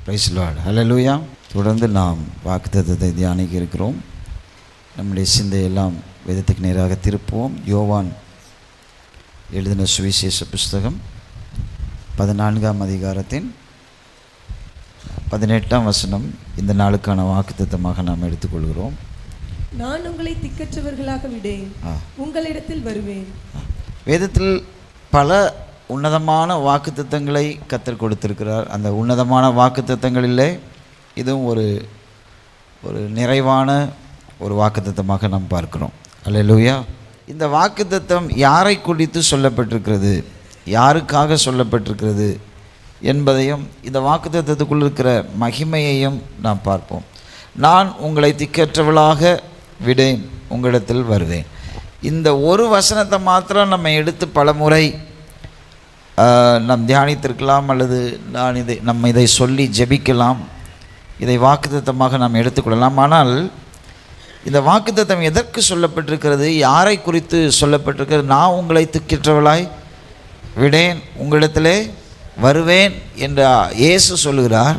Price Lord. ஹல்லேலூயா. தொடர்ந்து நாம் வாக்குத்தத்தத்தை தியானிக்க இருக்கிறோம். நம்முடைய சிந்தையெல்லாம் வேதத்துக்கு நேராக திருப்புவோம். யோவான் எழுதின சுவிசேஷ புஸ்தகம் 14ஆம் அதிகாரத்தின் 18ஆம் வசனம் இந்த நாளுக்கான வாக்குத்தத்தமாக நாம் எடுத்துக்கொள்கிறோம். நான் உங்களை திக்கற்றவர்களாக விடேன், உங்களிடத்தில் வருவேன். வேதத்தில் பல உன்னதமான வாக்குத்தத்தங்களை கர்த்தர் கொடுத்திருக்கிறார். அந்த உன்னதமான வாக்குத்தத்தங்களிலே இதுவும் ஒரு நிறைவான ஒரு வாக்குத்தத்தமாக நாம் பார்க்கிறோம். அல்லேலூயா. இந்த வாக்குத்தத்தம் யாரை குறித்து சொல்லப்பட்டிருக்கிறது, யாருக்காக சொல்லப்பட்டிருக்கிறது என்பதையும் இந்த வாக்குத்தத்தத்துக்குள் இருக்கிற மகிமையையும் நாம் பார்ப்போம். நான் உங்களை திக்கற்றவளாக விடேன், உங்களிடத்தில் வருவேன். இந்த ஒரு வசனத்தை மாத்திரம் நம்ம எடுத்து பல முறை நாம் தியானித்திருக்கலாம், அல்லது நம்ம இதை சொல்லி ஜெபிக்கலாம், இதை வாக்குத்தத்தமாக நாம் எடுத்துக்கொள்ளலாம். ஆனால் இந்த வாக்குத்தத்தம் எதற்கு சொல்லப்பட்டிருக்கிறது, யாரை குறித்து சொல்லப்பட்டிருக்கிறது? நான் உங்களை திக்கற்றவளாய் விடேன், உங்களிடத்திலே வருவேன் என்று இயேசு சொல்லுகிறார்.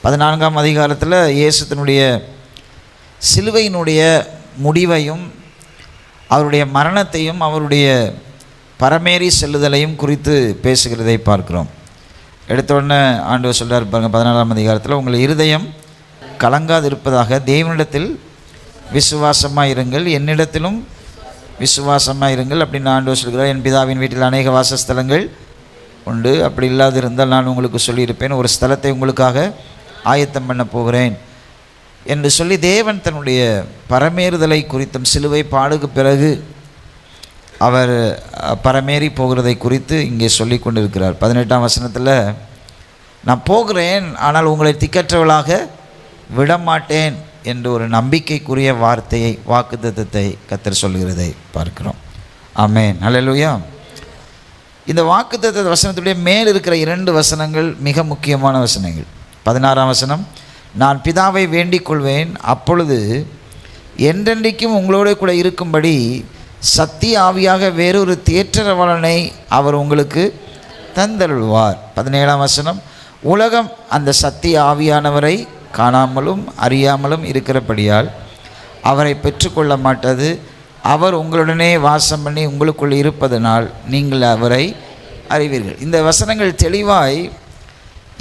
14ஆம் அதிகாரத்தில் இயேசு தன்னுடைய சிலுவையினுடைய முடிவையும் அவருடைய மரணத்தையும் அவருடைய பரமேறி செல்லுதலையும் குறித்து பேசுகிறதை பார்க்கிறோம். எடுத்தோடனே ஆண்டவர் சொல்கிறார் பாருங்கள், 14ஆம் அதிகாரத்தில், உங்கள் இருதயம் கலங்காது இருப்பதாக தேவனிடத்தில் விசுவாசமாக இருங்கள், என்னிடத்திலும் விசுவாசமாக இருங்கள் அப்படின்னு ஆண்டவர் சொல்கிறார். என் பிதாவின் வீட்டில் அநேக வாசஸ்தலங்கள் உண்டு, அப்படி இல்லாது இருந்தால் நான் உங்களுக்கு சொல்லியிருப்பேன், ஒரு ஸ்தலத்தை உங்களுக்காக ஆயத்தம் பண்ண போகிறேன் என்று சொல்லி தேவன் தன்னுடைய பரமேறுதலை குறித்தும் சிலுவை பாடுக்கு பிறகு அவர் பரமேறி போகிறதை குறித்து இங்கே சொல்லி கொண்டிருக்கிறார். 18ஆம் வசனத்தில், நான் போகிறேன் ஆனால் உங்களை திக்கற்றவளாக விடமாட்டேன் என்று ஒரு நம்பிக்கைக்குரிய வார்த்தையை, வாக்குத்தத்தத்தை கர்த்தர் சொல்கிறதை பார்க்கிறோம். ஆமென். அல்லேலூயா. இந்த வாக்குத்தத்த வசனத்துடைய மேல் இருக்கிற 2 வசனங்கள் மிக முக்கியமான வசனங்கள். 16ஆம் வசனம், நான் பிதாவை வேண்டிக் கொள்வேன், அப்பொழுது என்றென்றைக்கும் உங்களோட கூட இருக்கும்படி சத்திய ஆவியாக வேறொரு தேற்றரவாளனை அவர் உங்களுக்கு தந்தருள்வார். 17ஆம் வசனம், உலகம் அந்த சத்திய ஆவியானவரை காணாமலும் அறியாமலும் இருக்கிறபடியால் அவரை பெற்றுக்கொள்ள மாட்டது. அவர் உங்களுடனே வாசம் பண்ணி உங்களுக்குள் இருப்பதனால் நீங்கள் அவரை அறிவீர்கள். இந்த வசனங்கள் தெளிவாய்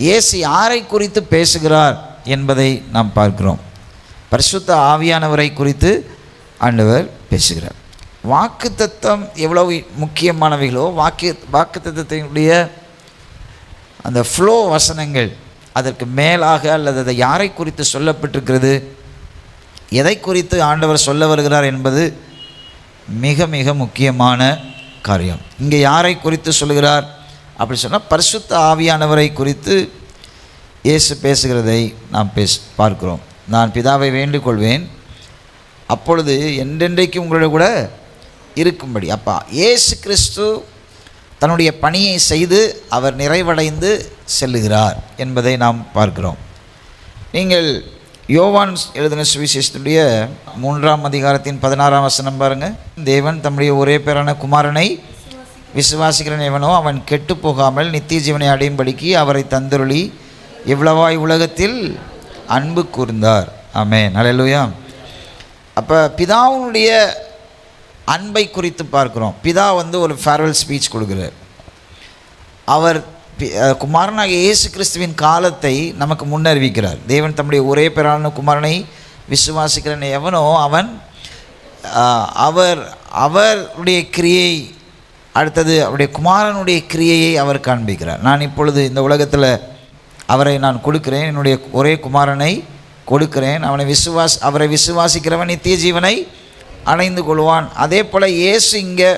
இயேசு யாரை குறித்து பேசுகிறார் என்பதை நாம் பார்க்கிறோம். பரிசுத்த ஆவியானவரை குறித்து ஆண்டவர் பேசுகிறார். வாக்குத்தத்தம் எவ்வளவு முக்கியமானவைகளோ, வாக்குத்தத்தத்தினுடைய அந்த ஃப்ளோ வசனங்கள் அதற்கு மேலாக, அல்லது அதை யாரை குறித்து சொல்லப்பட்டிருக்கிறது, எதை குறித்து ஆண்டவர் சொல்ல வருகிறார் என்பது மிக மிக முக்கியமான காரியம். இங்கே யாரை குறித்து சொல்கிறார் அப்படி சொன்னால், பரிசுத்த ஆவியானவரை குறித்து இயேசு பேசுகிறதை நாம் பார்க்கிறோம். நான் பிதாவை வேண்டிக் கொள்வேன், அப்பொழுது என்றென்றைக்கு உங்களோட கூட இருக்கும்படி. அப்பா இயேசு கிறிஸ்து தன்னுடைய பணியை செய்து அவர் நிறைவடைந்து செல்லுகிறார் என்பதை நாம் பார்க்கிறோம். நீங்கள் யோவான் எழுதின சுவிசேஷத்துடைய 3ஆம் அதிகாரத்தின் 16ஆம் வசனம் பாருங்கள். தேவன் தம்முடைய ஒரே பேரான குமாரனை விசுவாசிக்கிறன் எவனோ அவன் கெட்டு போகாமல் நித்திய ஜீவனை அடையும்படிக்கு அவரை தந்தருளி எவ்வளவாய் உலகத்தில் அன்பு கூர்ந்தார். ஆமென். அல்லேலூயா. அப்போ பிதாவுடைய அன்பை குறித்து பார்க்குறோம். பிதா ஒரு ஃபேர்வெல் ஸ்பீச் கொடுக்குறார். அவர் குமாரனாகிய இயேசு கிறிஸ்துவின் காலத்தை நமக்கு முன்னறிவிக்கிறார். தேவன் தம்முடைய ஒரே பேரான குமாரனை விசுவாசிக்கிறன் எவனோ அவன் அவருடைய கிரியை, அடுத்தது அவருடைய குமாரனுடைய கிரியையை அவர் காண்பிக்கிறார். நான் இப்பொழுது இந்த உலகத்தில் அவரை நான் கொடுக்கிறேன், என்னுடைய ஒரே குமாரனை கொடுக்கிறேன், அவரை விசுவாசிக்கிறவன் நித்திய ஜீவனை அடைந்து கொள்வான். அதே போல் இயேசு இங்கே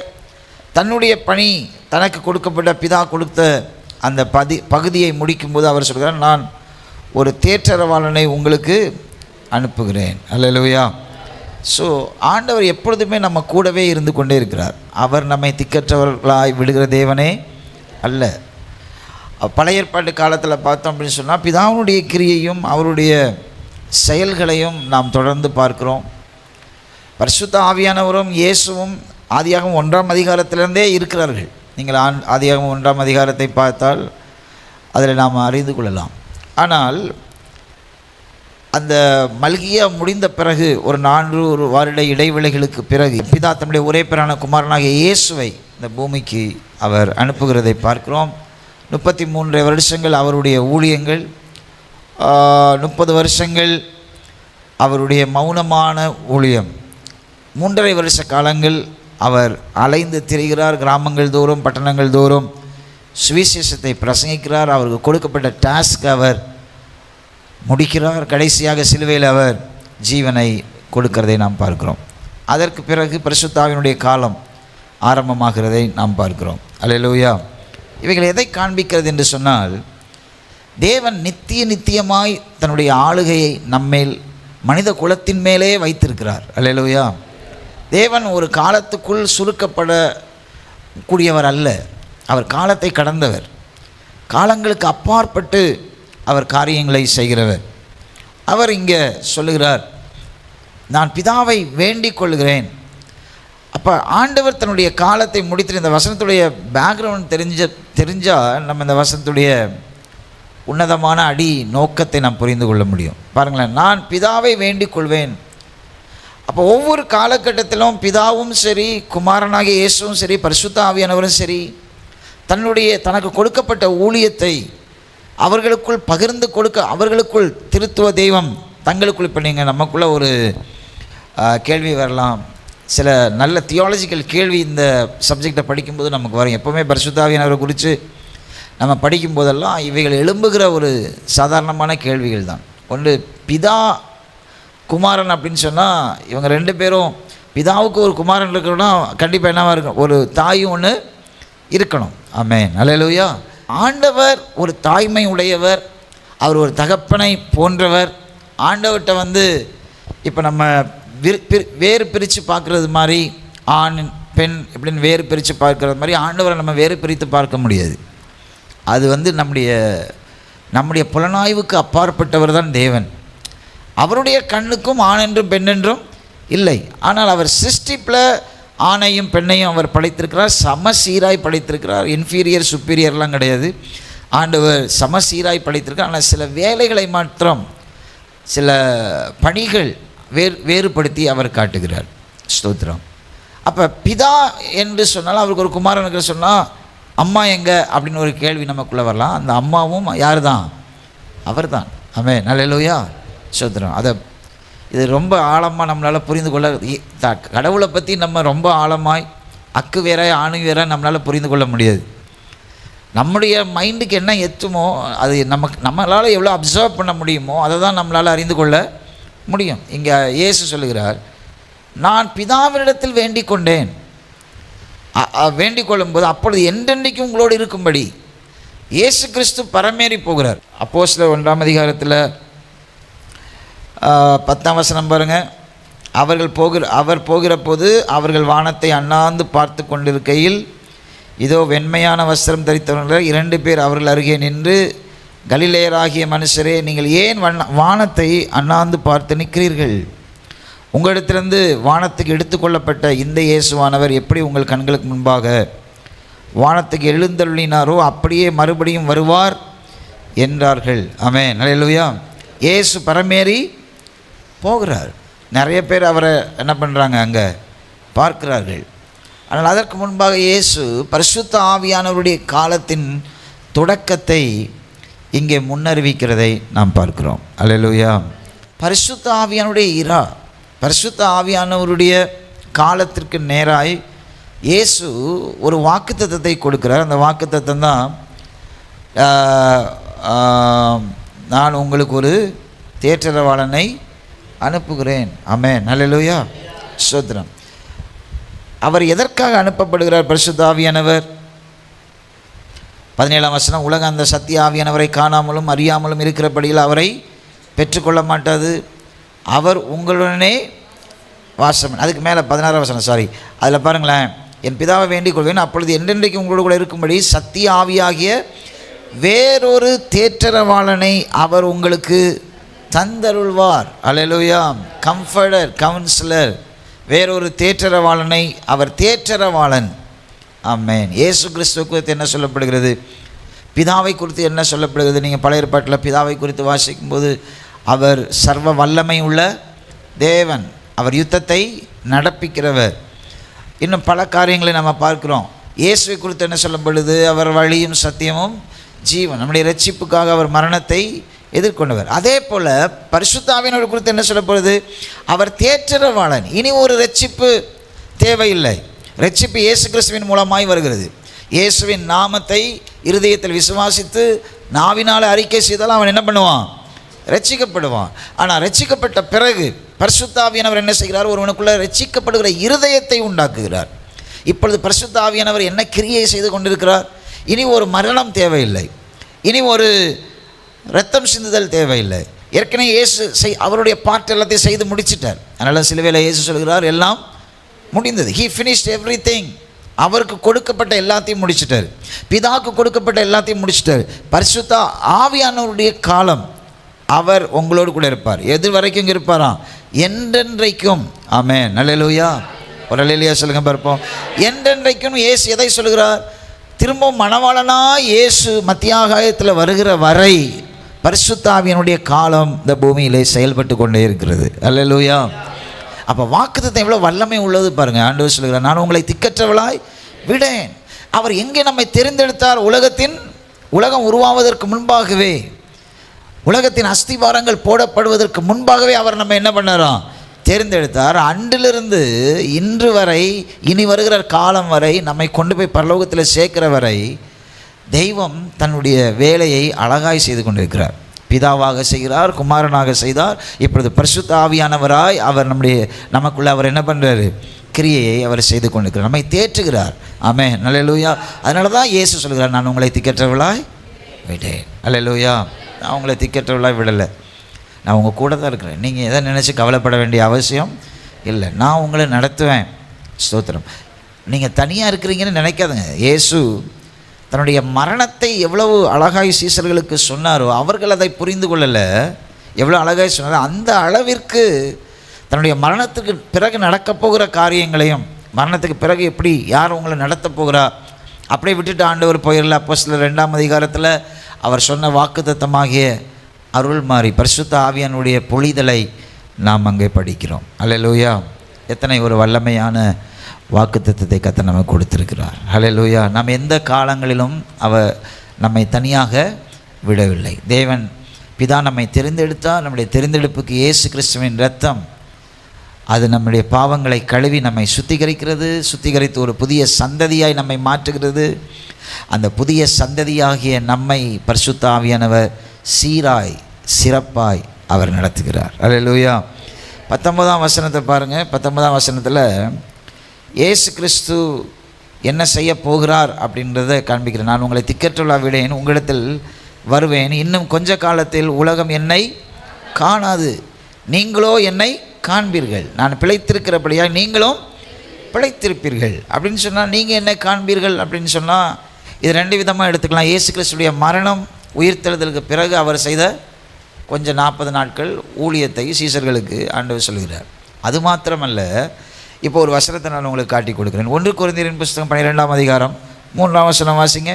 தன்னுடைய பணி, தனக்கு கொடுக்கப்பட்ட பிதா கொடுத்த அந்த பகுதியை முடிக்கும்போது அவர் சொல்கிறார், நான் ஒரு தேற்றரவாளனை உங்களுக்கு அனுப்புகிறேன். அல்லேலூயா. ஸோ ஆண்டவர் எப்பொழுதுமே நம்ம கூடவே இருந்து கொண்டே இருக்கிறார். அவர் நம்மை திக்கற்றவர்களாய் விடுகிற தேவனே அல்ல. பழைய ஏற்பாட்டு காலத்தில் பார்த்தோம் அப்படின்னு சொன்னால், பிதாவுடைய கிரியையும் அவருடைய செயல்களையும் நாம் தொடர்ந்து பார்க்கிறோம். பரிசுத்த ஆவியானவரும் இயேசுவும் ஆதியாகமம் 1ஆம் அதிகாரத்திலிருந்தே இருக்கிறார்கள். நீங்கள் ஆதியாகமம் 1ஆம் அதிகாரத்தை பார்த்தால் அதில் நாம் அறிந்து கொள்ளலாம். ஆனால் அந்த மல்கியா முடிந்த பிறகு ஒரு 400 வருட இடைவெளிகளுக்கு பிறகு பிதா தம்முடைய ஒரே பேரான குமாரனாகிய இயேசுவை இந்த பூமிக்கு அவர் அனுப்புகிறதை பார்க்கிறோம். 33 வருஷங்கள் அவருடைய ஊழியங்கள், 30 வருஷங்கள் அவருடைய மௌனமான ஊழியம், 3.5 வருஷ காலங்கள் அவர் அலைந்து திரிகிறார். கிராமங்கள் தோறும் பட்டணங்கள் தோறும் சுவிசேஷத்தை பிரசங்கிக்கிறார். அவருக்கு கொடுக்கப்பட்ட டாஸ்க் அவர் முடிக்கிறார். கடைசியாக சிலுவையில் அவர் ஜீவனை கொடுக்கிறதை நாம் பார்க்கிறோம். அதற்கு பிறகு பரிசுத்த ஆவியினுடைய காலம் ஆரம்பமாகிறதை நாம் பார்க்கிறோம். அல்லேலூயா. இவைகள் எதை காண்பிக்கிறது என்று சொன்னால், தேவன் நித்தியமாய் தன்னுடைய ஆளுகையை நம்மேல் மனித குலத்தின் மேலே வைத்திருக்கிறார். அல்லேலூயா. தேவன் ஒரு காலத்துக்குள் சுருக்கப்பட கூடியவர் அல்ல. அவர் காலத்தை கடந்தவர். காலங்களுக்கு அப்பாற்பட்டு அவர் காரியங்களை செய்கிறவர். அவர் இங்கே சொல்லுகிறார், நான் பிதாவை வேண்டிக் கொள்கிறேன். அப்போ ஆண்டவர் தன்னுடைய காலத்தை முடித்து, இந்த வசனத்துடைய பேக்ரவுண்ட் தெரிஞ்சால் நம்ம இந்த வசனத்துடைய உன்னதமான அடி நோக்கத்தை நாம் புரிந்து கொள்ள முடியும். பாருங்களேன், நான் பிதாவை வேண்டிக் கொள்வேன். அப்போ ஒவ்வொரு காலகட்டத்திலும் பிதாவும் சரி, குமாரனாகிய இயேசுவும் சரி, பரிசுத்த ஆவியானவரும் சரி, தனக்கு கொடுக்கப்பட்ட ஊழியத்தை அவர்களுக்குள் பகிர்ந்து கொடுக்க, அவர்களுக்குள் திருத்துவ தெய்வம் தங்களுக்குள். இப்போ நீங்கள் நமக்குள்ளே ஒரு கேள்வி வரலாம், சில நல்ல தியாலஜிக்கல் கேள்வி இந்த சப்ஜெக்டை படிக்கும்போது நமக்கு வரும். எப்போவுமே பரிசுத்த ஆவியானவரை குறித்து நம்ம படிக்கும்போதெல்லாம் இவைகள் எழும்புகிற ஒரு சாதாரணமான கேள்விகள் தான். ஒன்று, பிதா குமாரன் அப்படின்னு சொன்னால் இவங்க 2 பேரும், பிதாவுக்கு ஒரு குமாரன் இருக்கணும்னா கண்டிப்பாக என்னவாக இருக்கும், ஒரு தாயும் ஒன்று இருக்கணும். ஆமென், அல்லேலூயா. ஆண்டவர் ஒரு தாய்மை உடையவர், அவர் ஒரு தகப்பனை போன்றவர். ஆண்டவர்கிட்ட இப்போ நம்ம வேறு பிரித்து பார்க்குறது மாதிரி, ஆண் பெண் இப்படின்னு வேறு பிரித்து பார்க்குறது மாதிரி ஆண்டவரை நம்ம வேறு பிரித்து பார்க்க முடியாது. அது நம்முடைய புலனாய்வுக்கு அப்பாற்பட்டவர் தான் தேவன். அவருடைய கண்ணுக்கும் ஆண் என்றும் பெண் என்றும் இல்லை. ஆனால் அவர் சிருஷ்டிப்பில் ஆணையும் பெண்ணையும் அவர் படைத்திருக்கிறார். சமசீராய் படைத்திருக்கிறார். இன்ஃபீரியர் சுப்பீரியர்லாம் கிடையாது. ஆண்டவர் சமசீராய் படைத்திருக்கிறார். ஆனால் சில வேலைகளை மாத்திரம், சில பணிகள் வேறுபடுத்தி அவர் காட்டுகிறார். ஸ்தோத்திரம். அப்போ பிதா என்று சொன்னால், அவருக்கு ஒரு குமாரனுக்கு சொன்னால் அம்மா எங்கே அப்படின்னு ஒரு கேள்வி நமக்குள்ளே வரலாம். அந்த அம்மாவும் யார் தான்? அவர் தான். ஆமென், அல்லேலூயா. ஸ்தோத்திரம். இது ரொம்ப ஆழமாக நம்மளால் புரிந்து கொள்ள, கடவுளை பற்றி நம்ம ரொம்ப ஆழமாய் அக்கு வேற ஆணு வேற நம்மளால் புரிந்து கொள்ள முடியாது. நம்முடைய மைண்டுக்கு என்ன எத்துமோ அது நம்மளால் எவ்வளோ அப்சர்வ் பண்ண முடியுமோ அதை தான் நம்மளால் அறிந்து கொள்ள முடியும். இங்கே இயேசு சொல்லுகிறார், நான் பிதாவினிடத்தில் வேண்டிக் கொண்டேன். வேண்டிக் கொள்ளும்போது அப்பொழுது என்றென்றைக்கும் உங்களோடு இருக்கும்படி இயேசு கிறிஸ்து பரமேறி போகிறார். அப்போஸ்தலர் 1ஆம் அதிகாரத்தில் 10ஆம் வசனம் பாருங்கள். அவர் போகிற போது அவர்கள் வானத்தை அண்ணாந்து பார்த்து கொண்டிருக்கையில், இதோ வெண்மையான வஸ்திரம் தரித்தவர்கள் 2 பேர் அவர்கள் அருகே நின்று, கலிலேயராகிய மனுஷரே, நீங்கள் ஏன் வானத்தை அண்ணாந்து பார்த்து நிற்கிறீர்கள்? உங்களிடத்திலிருந்து வானத்துக்கு எடுத்துக்கொள்ளப்பட்ட இந்த இயேசுவானவர் எப்படி உங்கள் கண்களுக்கு முன்பாக வானத்துக்கு எழுந்தருளினாரோ அப்படியே மறுபடியும் வருவார் என்றார்கள். ஆமென், அல்லேலூயா. இயேசு பரமேறி போகிறார். நிறைய பேர் அவரை என்ன பண்ணுறாங்க, அங்கே பார்க்கிறார்கள். ஆனால் அதற்கு முன்பாக இயேசு பரிசுத்த ஆவியானவருடைய காலத்தின் தொடக்கத்தை இங்கே முன்னறிவிக்கிறதை நாம் பார்க்கிறோம். அல்லேலூயா. பரிசுத்த ஆவியானுடைய பரிசுத்த ஆவியானவருடைய காலத்திற்கு நேராய் இயேசு ஒரு வாக்குத்தத்தத்தை கொடுக்கிறார். அந்த வாக்குத்தத்தம் தான், நான் உங்களுக்கு ஒரு தேற்றரவாளனை அனுப்புகிறேன். ஆமென், அல்லேலூயா. ஸ்தோத்திரம். அவர் எதற்காக அனுப்பப்படுகிறார்? பரிசுத்த ஆவியானவர் 17ஆம் வசனம், உலகம் அந்த சத்திய ஆவியானவரை காணாமலும் அறியாமலும் இருக்கிறபடியில் அவரை பெற்றுக்கொள்ள மாட்டாது. அவர் உங்களுடனே வாசம். அதுக்கு மேலே 16ஆம் வசனம், அதில் பாருங்களேன், என் பிதாவை வேண்டிக் கொள்வேன், அப்பொழுது என்றென்றைக்கு உங்களோடு கூட இருக்கும்படி சத்திய ஆவியாகிய வேறொரு தேற்றரவாளனை அவர் உங்களுக்கு தந்தருள்வார். அல்லேலூயா. கம்ஃபர்டர், கவுன்சிலர், வேறொரு தேற்றரவாளனை, அவர் தேற்றரவாளன். ஆமென். இயேசு கிறிஸ்துவுக்கு என்ன சொல்லப்படுகிறது? பிதாவை குறித்து என்ன சொல்லப்படுகிறது? நீங்கள் பழைய ஏற்பாட்டில் பிதாவை குறித்து வாசிக்கும்போது அவர் சர்வ வல்லமை உள்ள தேவன், அவர் யுத்தத்தை நடப்பிக்கிறவர். இன்னும் பல காரியங்களை நம்ம பார்க்குறோம். இயேசுவை குறித்து என்ன சொல்லப்படுது? அவர் வழியும் சத்தியமும் ஜீவன், நம்முடைய இரட்சிப்புக்காக அவர் மரணத்தை எதிர்கொண்டவர். அதே போல் பரிசுத்த ஆவியானவர் குறித்து என்ன சொல்லப்படுது? அவர் தேற்றரவாளன். இனி ஒரு இரட்சிப்பு தேவையில்லை. இரட்சிப்பு இயேசு கிறிஸ்துவின் மூலமாய் வருகிறது. இயேசுவின் நாமத்தை இருதயத்தில் விசுவாசித்து நாவினால் அறிக்கை செய்தால் அவன் என்ன பண்ணுவான்? ரட்சிக்கப்படுவான். ஆனால் ரட்சிக்கப்பட்ட பிறகு பரிசுத்த ஆவியானவர் என்ன செய்கிறார்? ஒருவனுக்குள்ள ரட்சிக்கப்படுகிற இருதயத்தை உண்டாக்குகிறார். இப்பொழுது பரிசுத்த ஆவியானவர் என்ன கிரியை செய்து கொண்டிருக்கிறார்? இனி ஒரு மரணம் தேவையில்லை, இனி ஒரு இரத்தம் சிந்துதல் தேவையில்லை. ஏற்கனவே இயேசு அவருடைய பார்ட் எல்லாத்தையும் செய்து முடிச்சிட்டார். அதனால் சிலுவையில் இயேசு சொல்கிறார், எல்லாம் முடிந்தது. He finished everything. அவருக்கு கொடுக்கப்பட்ட எல்லாத்தையும் முடிச்சிட்டார். பிதாவுக்கு கொடுக்கப்பட்ட எல்லாத்தையும் முடிச்சிட்டார். பரிசுத்த ஆவியானவருடைய காலம் அவர் உங்களோடு கூட இருப்பார். எது வரைக்கும் இங்கே இருப்பாராம்? என்றென்றைக்கும். ஆமென், அல்லேலூயா. ஒரு அல்லேலூயா சொல்லுங்க பார்ப்போம். என்றென்றைக்கும் இயேசு எதை சொல்கிறார்? திரும்பவும் மணவாளனா இயேசு மத்தியாகாயத்தில் வருகிற வரை பரிசுத்த ஆவியானுடைய காலம் இந்த பூமியிலே செயல்பட்டு கொண்டே இருக்கிறது. அல்லேலூயா. அப்போ வாக்குத்தத்தம் எவ்வளோ வல்லமை உள்ளது பாருங்கள். ஆண்டவர் சொல்கிறார், நான் உங்களை திக்கற்றவளாய் விடேன். அவர் எங்கே நம்மை தெரிந்தெடுத்தார்? உலகம் உருவாவதற்கு முன்பாகவே, உலகத்தின் அஸ்திவாரங்கள் போடப்படுவதற்கு முன்பாகவே அவர் நம்ம என்ன பண்ணாராம்? தேர்ந்தெடுத்தார். அன்றிலிருந்து இன்று வரை, இனி வருகிற காலம் வரை, நம்மை கொண்டு போய் பரலோகத்தில் சேர்க்கிற வரை தெய்வம் தன்னுடைய வேலையை அழகாய் செய்து கொண்டிருக்கிறார். பிதாவாக செய்கிறார், குமாரனாக செய்தார், இப்பொழுது பரிசுத்த ஆவியானவராய் அவர் நமக்குள்ள அவர் என்ன பண்ணுறாரு? கிரியையை அவர் செய்து கொண்டிருக்கிறார், நம்மை தேற்றுகிறார். ஆமென், அல்லேலூயா. அதனால தான் இயேசு சொல்கிறார், நான் உங்களை திக்கற்றவளாய் விட்டேன். அல்லேலூயா. நான் உங்களை திக்கற்றவளாய் விடலை, நான் உங்கள் கூட தான் இருக்கிறேன். நீங்கள் எதை நினச்சி கவலைப்பட வேண்டிய அவசியம் இல்லை. நான் உங்களை நடத்துவேன். ஸ்தோத்திரம். நீங்கள் தனியாக இருக்கிறீங்கன்னு நினைக்காதுங்க. இயேசு தன்னுடைய மரணத்தை எவ்வளவு அழகாய் சீசர்களுக்கு சொன்னாரோ, அவர்கள் அதை புரிந்து கொள்ளலை. எவ்வளோ அழகாய் சொன்னாரோ அந்த அளவிற்கு தன்னுடைய மரணத்துக்கு பிறகு நடக்கப் போகிற காரியங்களையும், மரணத்துக்கு பிறகு எப்படி யார் உங்களை நடத்தப் போகிறா அப்படியே விட்டுட்டு ஆண்டவர் போயிடல. அப்போஸ்தலர் 2ஆம் அதிகாரத்தில் அவர் சொன்ன வாக்குத்தத்தமாகிய அருள் மாறி பரிசுத்த ஆவியானுடைய பொழிதலை நாம் அங்கே படிக்கிறோம். அல்லேலூயா. எத்தனை ஒரு வல்லமையான வாக்குத்தத்தத்தை கர்த்தர் நமக்கு கொடுத்திருக்கிறார். ஹல்லேலூயா. நாம் எந்த காலங்களிலும் அவர் நம்மை தனியாக விடவில்லை. தேவன் பிதா நம்மை தெரிந்தெடுத்தால் நம்முடைய தெரிந்தெடுப்புக்கு இயேசு கிறிஸ்துவின் இரத்தம் அது நம்முடைய பாவங்களை கழுவி நம்மை சுத்திகரிக்கிறது. சுத்திகரித்து ஒரு புதிய சந்ததியாய் நம்மை மாற்றுகிறது. அந்த புதிய சந்ததியாகிய நம்மை பரிசுத்த ஆவியானவர் சீராய் சிறப்பாய் அவர் நடத்துகிறார். அல்லேலூயா. 19ஆம் வசனத்தை பாருங்கள். 19ஆம் வசனத்தில் இயேசு கிறிஸ்து என்ன செய்ய போகிறார் அப்படின்றத காண்பிக்கிறேன். நான் உங்களை திக்கற்றவளா விடேன், உங்களிடத்தில் வருவேன். இன்னும் கொஞ்ச காலத்தில் உலகம் என்னை காணாது, நீங்களோ என்னை காண்பீர்கள். நான் பிழைத்திருக்கிறபடியாக நீங்களும் பிழைத்திருப்பீர்கள் அப்படின்னு சொன்னால், நீங்கள் என்னை காண்பீர்கள் அப்படின்னு சொன்னால் இது ரெண்டு விதமாக எடுத்துக்கலாம். இயேசு கிறிஸ்துடைய மரணம் உயிர்த்தெழுதலுக்கு பிறகு அவர் செய்த கொஞ்சம் 40 நாட்கள் ஊழியத்தை சீசர்களுக்கு ஆண்டவர் சொல்கிறார். அது மாத்திரமல்ல, இப்போ ஒரு வசனத்தை நான் உங்களுக்கு காட்டி கொடுக்குறேன். 1 கொரிந்தியரின் புத்தகம் 12ஆம் அதிகாரம் 3ஆம் வசனம் வாசிங்க.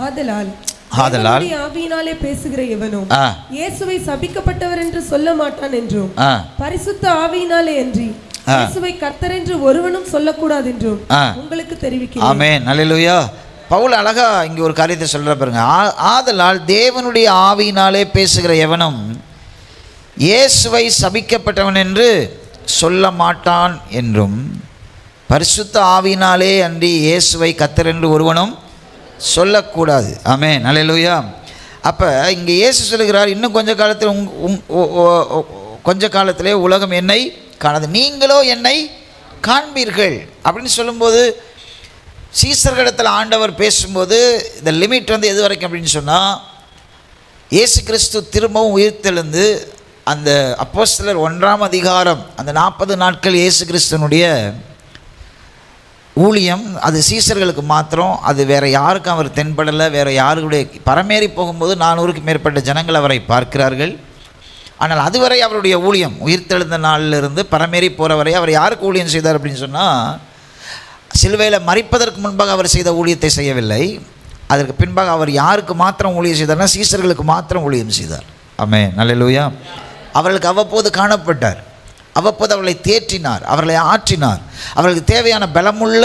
ஆதலால் ஆவியினாலே பேசுகிற எவனும் இயேசுவை சபிக்கப்பட்டவர் என்று சொல்ல மாட்டான் என்றும், பரிசுத்த ஆவியினாலே அன்றி இயேசுவை கர்த்தர் என்று ஒருவனும் சொல்லக்கூடாது என்றும் உங்களுக்கு தெரிவிக்கிறேன். ஆமென், அல்லேலூயா. பவுல் அழகா இங்கே ஒரு காரியத்தை சொல்ற பாருங்க. ஆதலால் தேவனுடைய ஆவியினாலே பேசுகிற எவனும் இயேசுவை சபிக்கப்பட்டவன் என்று சொல்ல மாட்டான் என்றும், பரிசுத்த ஆவியினாலே அன்றி இயேசுவை கர்த்தர் என்று ஒருவனும் சொல்லக்கூடாது. ஆமென், அல்லேலூயா. அப்போ இங்கே இயேசு சொல்லுகிறார், இன்னும் கொஞ்ச காலத்திலே உலகம் என்னை காணாது, நீங்களோ என்னை காண்பீர்கள் அப்படின்னு சொல்லும்போது, சீசர்களிடத்தில் ஆண்டவர் பேசும்போது இந்த லிமிட் எது வரைக்கும் அப்படின்னு சொன்னால், இயேசு கிறிஸ்து திரும்பவும் உயிர்த்தெழுந்து அந்த அப்போஸ்தலர் 1ஆம் அதிகாரம் அந்த 40 நாட்கள் இயேசு கிறிஸ்துனுடைய ஊழியம் அது சீசர்களுக்கு மாத்திரம், அது வேறு யாருக்கும் அவர் தென்படலை. வேறு யாருடைய பரமேறி போகும்போது 400க்கு மேற்பட்ட ஜனங்கள் அவரை பார்க்கிறார்கள். ஆனால் அதுவரை அவருடைய ஊழியம் உயிர்த்தெழுந்த நாளிலிருந்து பரமேறி போகிற வரை அவர் யாருக்கு ஊழியம் செய்தார் அப்படின்னு சொன்னால், சிலுவையில் மரிப்பதற்கு முன்பாக அவர் செய்த ஊழியத்தை செய்யவில்லை. அதற்கு பின்பாக அவர் யாருக்கு மாத்திரம் ஊழியம் செய்தார்னா சீசர்களுக்கு மாத்திரம் ஊழியம் செய்தார். ஆமென், அல்லேலூயா. அவர்களுக்கு அவ்வப்போது காணப்பட்டார், அவ்வப்போது அவர்களை தேற்றினார், அவர்களை ஆற்றினார், அவர்களுக்கு தேவையான பலமுள்ள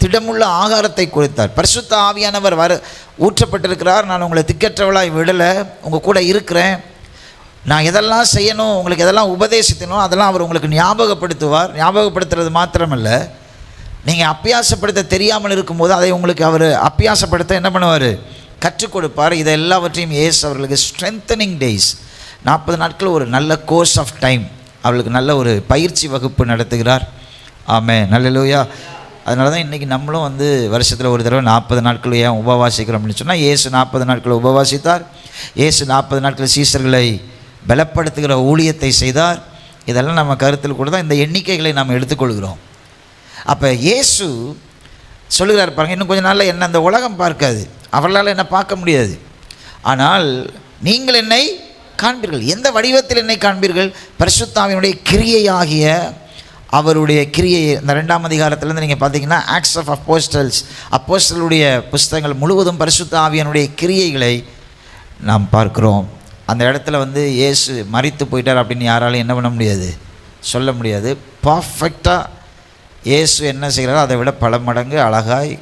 திடமுள்ள ஆகாரத்தை கொடுத்தார். பரிசுத்த ஆவியானவர் ஊற்றப்பட்டிருக்கிறார். நான் உங்களை திக்கற்றவளாய் விடலை, உங்கள் கூட இருக்கிறேன், நான் எதெல்லாம் செய்யணும், உங்களுக்கு எதெல்லாம் உபதேசித்தணும் அதெல்லாம் அவர் உங்களுக்கு ஞாபகப்படுத்துவார். ஞாபகப்படுத்துறது மாத்திரமல்ல, நீங்கள் அப்பியாசப்படுத்த தெரியாமல் இருக்கும்போது அதை உங்களுக்கு அவர் அப்பியாசப்படுத்த என்ன பண்ணுவார், கற்றுக் கொடுப்பார். இதை எல்லாவற்றையும் இயேசு அவர்களுக்கு ஸ்ட்ரென்தனிங் டேஸ், 40 நாட்கள் ஒரு நல்ல கோர்ஸ் ஆஃப் டைம், அவர்களுக்கு நல்ல ஒரு பயிற்சி வகுப்பு நடத்துகிறார். ஆமென், அல்லேலூயா. அதனால தான் இன்றைக்கி நம்மளும் வருஷத்தில் ஒரு தடவை 40 நாட்கள் ஏன் உபவாசிக்கிறோம் அப்படின்னு சொன்னால், இயேசு 40 நாட்கள் உபவாசித்தார். இயேசு 40 நாட்கள் சீசர்களை பலப்படுத்துகிற ஊழியத்தை செய்தார். இதெல்லாம் நம்ம கருத்தில் கூட தான் இந்த எண்ணிக்கைகளை நாம் எடுத்துக்கொள்கிறோம். அப்போ இயேசு சொல்லுகிறார் பாருங்கள், இன்னும் கொஞ்சம் நாளில் என்ன அந்த உலகம் பார்க்காது, அவர்களால் என்ன பார்க்க முடியாது, ஆனால் நீங்கள் என்னை காண்பீர்கள். எந்த வடிவத்தில் என்னை காண்பீர்கள்? பரிசுத்த ஆவியினுடைய கிரியையாகிய அவருடைய கிரியை. இந்த 2ஆம் அதிகாரத்திலேருந்து நீங்கள் பார்த்தீங்கன்னா ஆக்ட்ஸ் ஆஃப் அப்போஸ்தலருடைய புஸ்தகங்கள் முழுவதும் பரிசுத்த ஆவியினுடைய கிரியைகளை நாம் பார்க்கிறோம். அந்த இடத்துல இயேசு மரித்து போயிட்டார் அப்படின்னு யாராலும் என்ன பண்ண முடியாது, சொல்ல முடியாது. பர்ஃபெக்டாக இயேசு என்ன செய்கிறாரோ அதை விட பல மடங்கு அழகாய்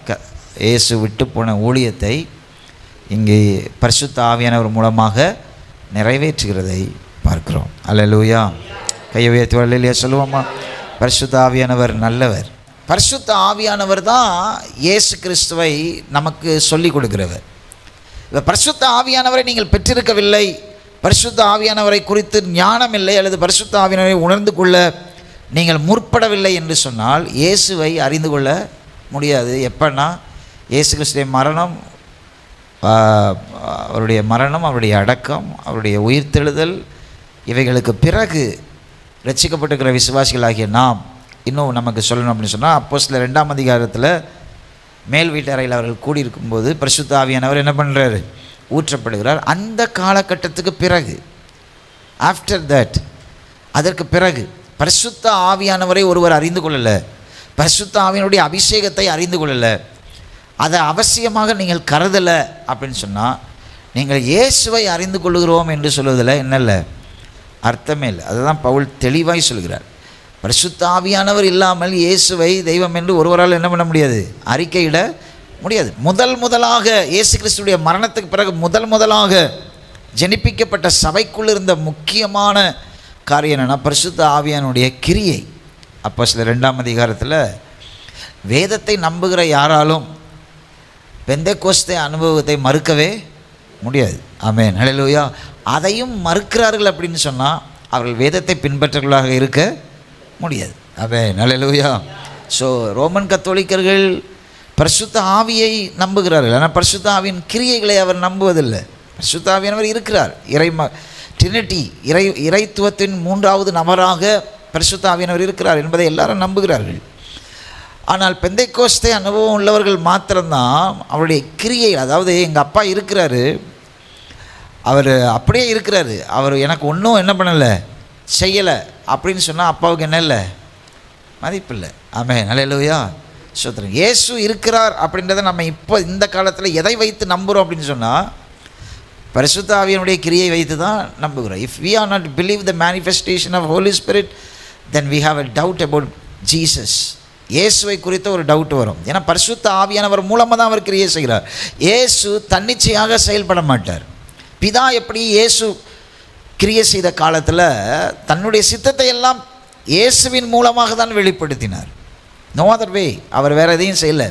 இயேசு விட்டு போன ஊழியத்தை இங்கே பரிசுத்த ஆவியானவர் மூலமாக நிறைவேற்றுகிறதை பார்க்கிறோம். அல்லேலூயா. கையை உயர்த்தி அல்லேலூயா சொல்லுவோமா? பரிசுத்த ஆவியானவர் நல்லவர். பரிசுத்த ஆவியானவர் தான் இயேசு கிறிஸ்துவை நமக்கு சொல்லிக் கொடுக்கிறவர். இப்போ பரிசுத்த ஆவியானவரை நீங்கள் பெற்றிருக்கவில்லை, பரிசுத்த ஆவியானவரை குறித்து ஞானம் இல்லை, அல்லது பரிசுத்த ஆவியானவரை உணர்ந்து கொள்ள நீங்கள் முற்படவில்லை என்று சொன்னால் இயேசுவை அறிந்து கொள்ள முடியாது. எப்பன்னா இயேசு கிறிஸ்துவின் மரணம், அவருடைய மரணம், அவருடைய அடக்கம், அவருடைய உயிர்த்தெழுதல், இவைகளுக்கு பிறகு ரட்சிக்கப்பட்டிருக்கிற விசுவாசிகளாகிய நாம் இன்னும் நமக்கு சொல்லணும் அப்படின்னு சொன்னால், அப்போஸ்தலர் 2ஆம் அதிகாரத்தில் மேல் வீட்டறையில் அவர்கள் கூடியிருக்கும்போது பரிசுத்த ஆவியானவர் என்ன பண்ணுறாரு, ஊற்றப்படுகிறார். அந்த காலகட்டத்துக்கு பிறகு, ஆஃப்டர் தட், அதற்கு பிறகு பரிசுத்த ஆவியானவரை ஒருவர் அறிந்து கொள்ளலை, பரிசுத்த ஆவியினுடைய அபிஷேகத்தை அறிந்து கொள்ளலை, அதை அவசியமாக நீங்கள் கருதலை அப்படின்னு சொன்னால், நீங்கள் இயேசுவை அறிந்து கொள்கிறோம் என்று சொல்வதில் என்னல்ல அர்த்தமே இல்லை. அதுதான் பவுல் தெளிவாய் சொல்கிறார். பரிசுத்த ஆவியானவர் இல்லாமல் இயேசுவை தெய்வம் என்று ஒருவரால் என்ன பண்ண முடியாது, அறிக்கையிட முடியாது. முதலாக இயேசு கிறிஸ்துடைய மரணத்துக்கு பிறகு முதலாக ஜனிப்பிக்கப்பட்ட சபைக்குள் இருந்த முக்கியமான காரியம் என்னென்னா பரிசுத்த ஆவியானுடைய கிரியை. அப்போஸ்தலர் 2ஆம் அதிகாரத்தில் வேதத்தை நம்புகிற யாராலும் பெந்தெக்கோஸ்தே அனுபவத்தை மறுக்கவே முடியாது. ஆமென், ஹல்லேலூயா. அதையும் மறுக்கிறார்கள் அப்படின்னு சொன்னால் அவர்கள் வேதத்தை பின்பற்றவர்களாக இருக்க முடியாது. ஆமென், ஹல்லேலூயா. ஸோ ரோமன் கத்தோலிக்கர்கள் பரிசுத்த ஆவியை நம்புகிறார்கள், ஆனால் பரிசுத்த ஆவியின் கிரியைகளை அவர் நம்புவதில்லை. பரிசுத்த ஆவியானவர் இருக்கிறார், ட்ரினிட்டி, இறைத்துவத்தின் 3வது நபராக பரிசுத்த ஆவியானவர் இருக்கிறார் என்பதை எல்லாரும் நம்புகிறார்கள். ஆனால் பெந்தைக்கோஸ்தே அனுபவம் உள்ளவர்கள் மாத்திரம்தான் அவருடைய கிரியை, அதாவது எங்கள் அப்பா இருக்கிறாரு, அவர் அப்படியே இருக்கிறாரு, அவர் எனக்கு ஒன்றும் என்ன பண்ணலை, செய்யலை அப்படின்னு சொன்னால் அப்பாவுக்கு என்ன இல்லை, மதிப்பில்லை. ஆமென், ஹல்லேலூயா, ஸ்தோத்திரம். இயேசு இருக்கிறார் அப்படின்றத நம்ம இப்போ இந்த காலத்தில் எதை வைத்து நம்புகிறோம் அப்படின்னு சொன்னால் பரிசுத்த ஆவியினுடைய கிரியை வைத்து தான் நம்புகிறோம். If we are not believe the manifestation of Holy Spirit, then we have a doubt about Jesus. இயேசுவை குறித்த ஒரு டவுட் வரும். ஏன்னா பரிசுத்த ஆவியானவர் மூலமாக தான் அவர் கிரியை செய்கிறார். இயேசு தன்னிச்சையாக செயல்பட மாட்டார். பிதா எப்படி இயேசு கிரியை செய்த காலத்தில் தன்னுடைய சித்தத்தை எல்லாம் இயேசுவின் மூலமாக தான் வெளிப்படுத்தினார். No other way. அவர் வேறு எதையும் செய்யலை.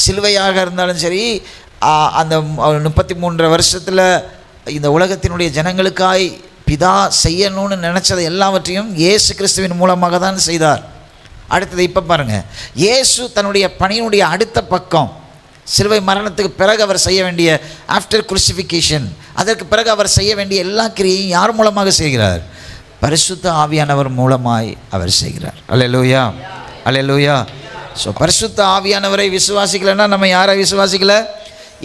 சிலுவையாக இருந்தாலும் சரி, அந்த 33 வருஷத்தில் இந்த உலகத்தினுடைய ஜனங்களுக்காய் பிதா செய்யணும்னு நினச்சதை எல்லாவற்றையும் இயேசு கிறிஸ்துவின் மூலமாக தான் செய்தார். அடுத்தது இப்போ பாருங்கள், இயேசு தன்னுடைய பணியினுடைய அடுத்த பக்கம், சிலுவை மரணத்துக்கு பிறகு அவர் செய்ய வேண்டிய, ஆஃப்டர் குருசிஃபிகேஷன், அதற்கு பிறகு அவர் செய்ய வேண்டிய எல்லா கிரியையும் யார் மூலமாக செய்கிறார்? பரிசுத்த ஆவியானவர் மூலமாய் அவர் செய்கிறார். அல்லேலூயா, அல்லேலூயா. ஸோ பரிசுத்த ஆவியானவரை விசுவாசிக்கலைன்னா நம்ம யாரை விசுவாசிக்கலை?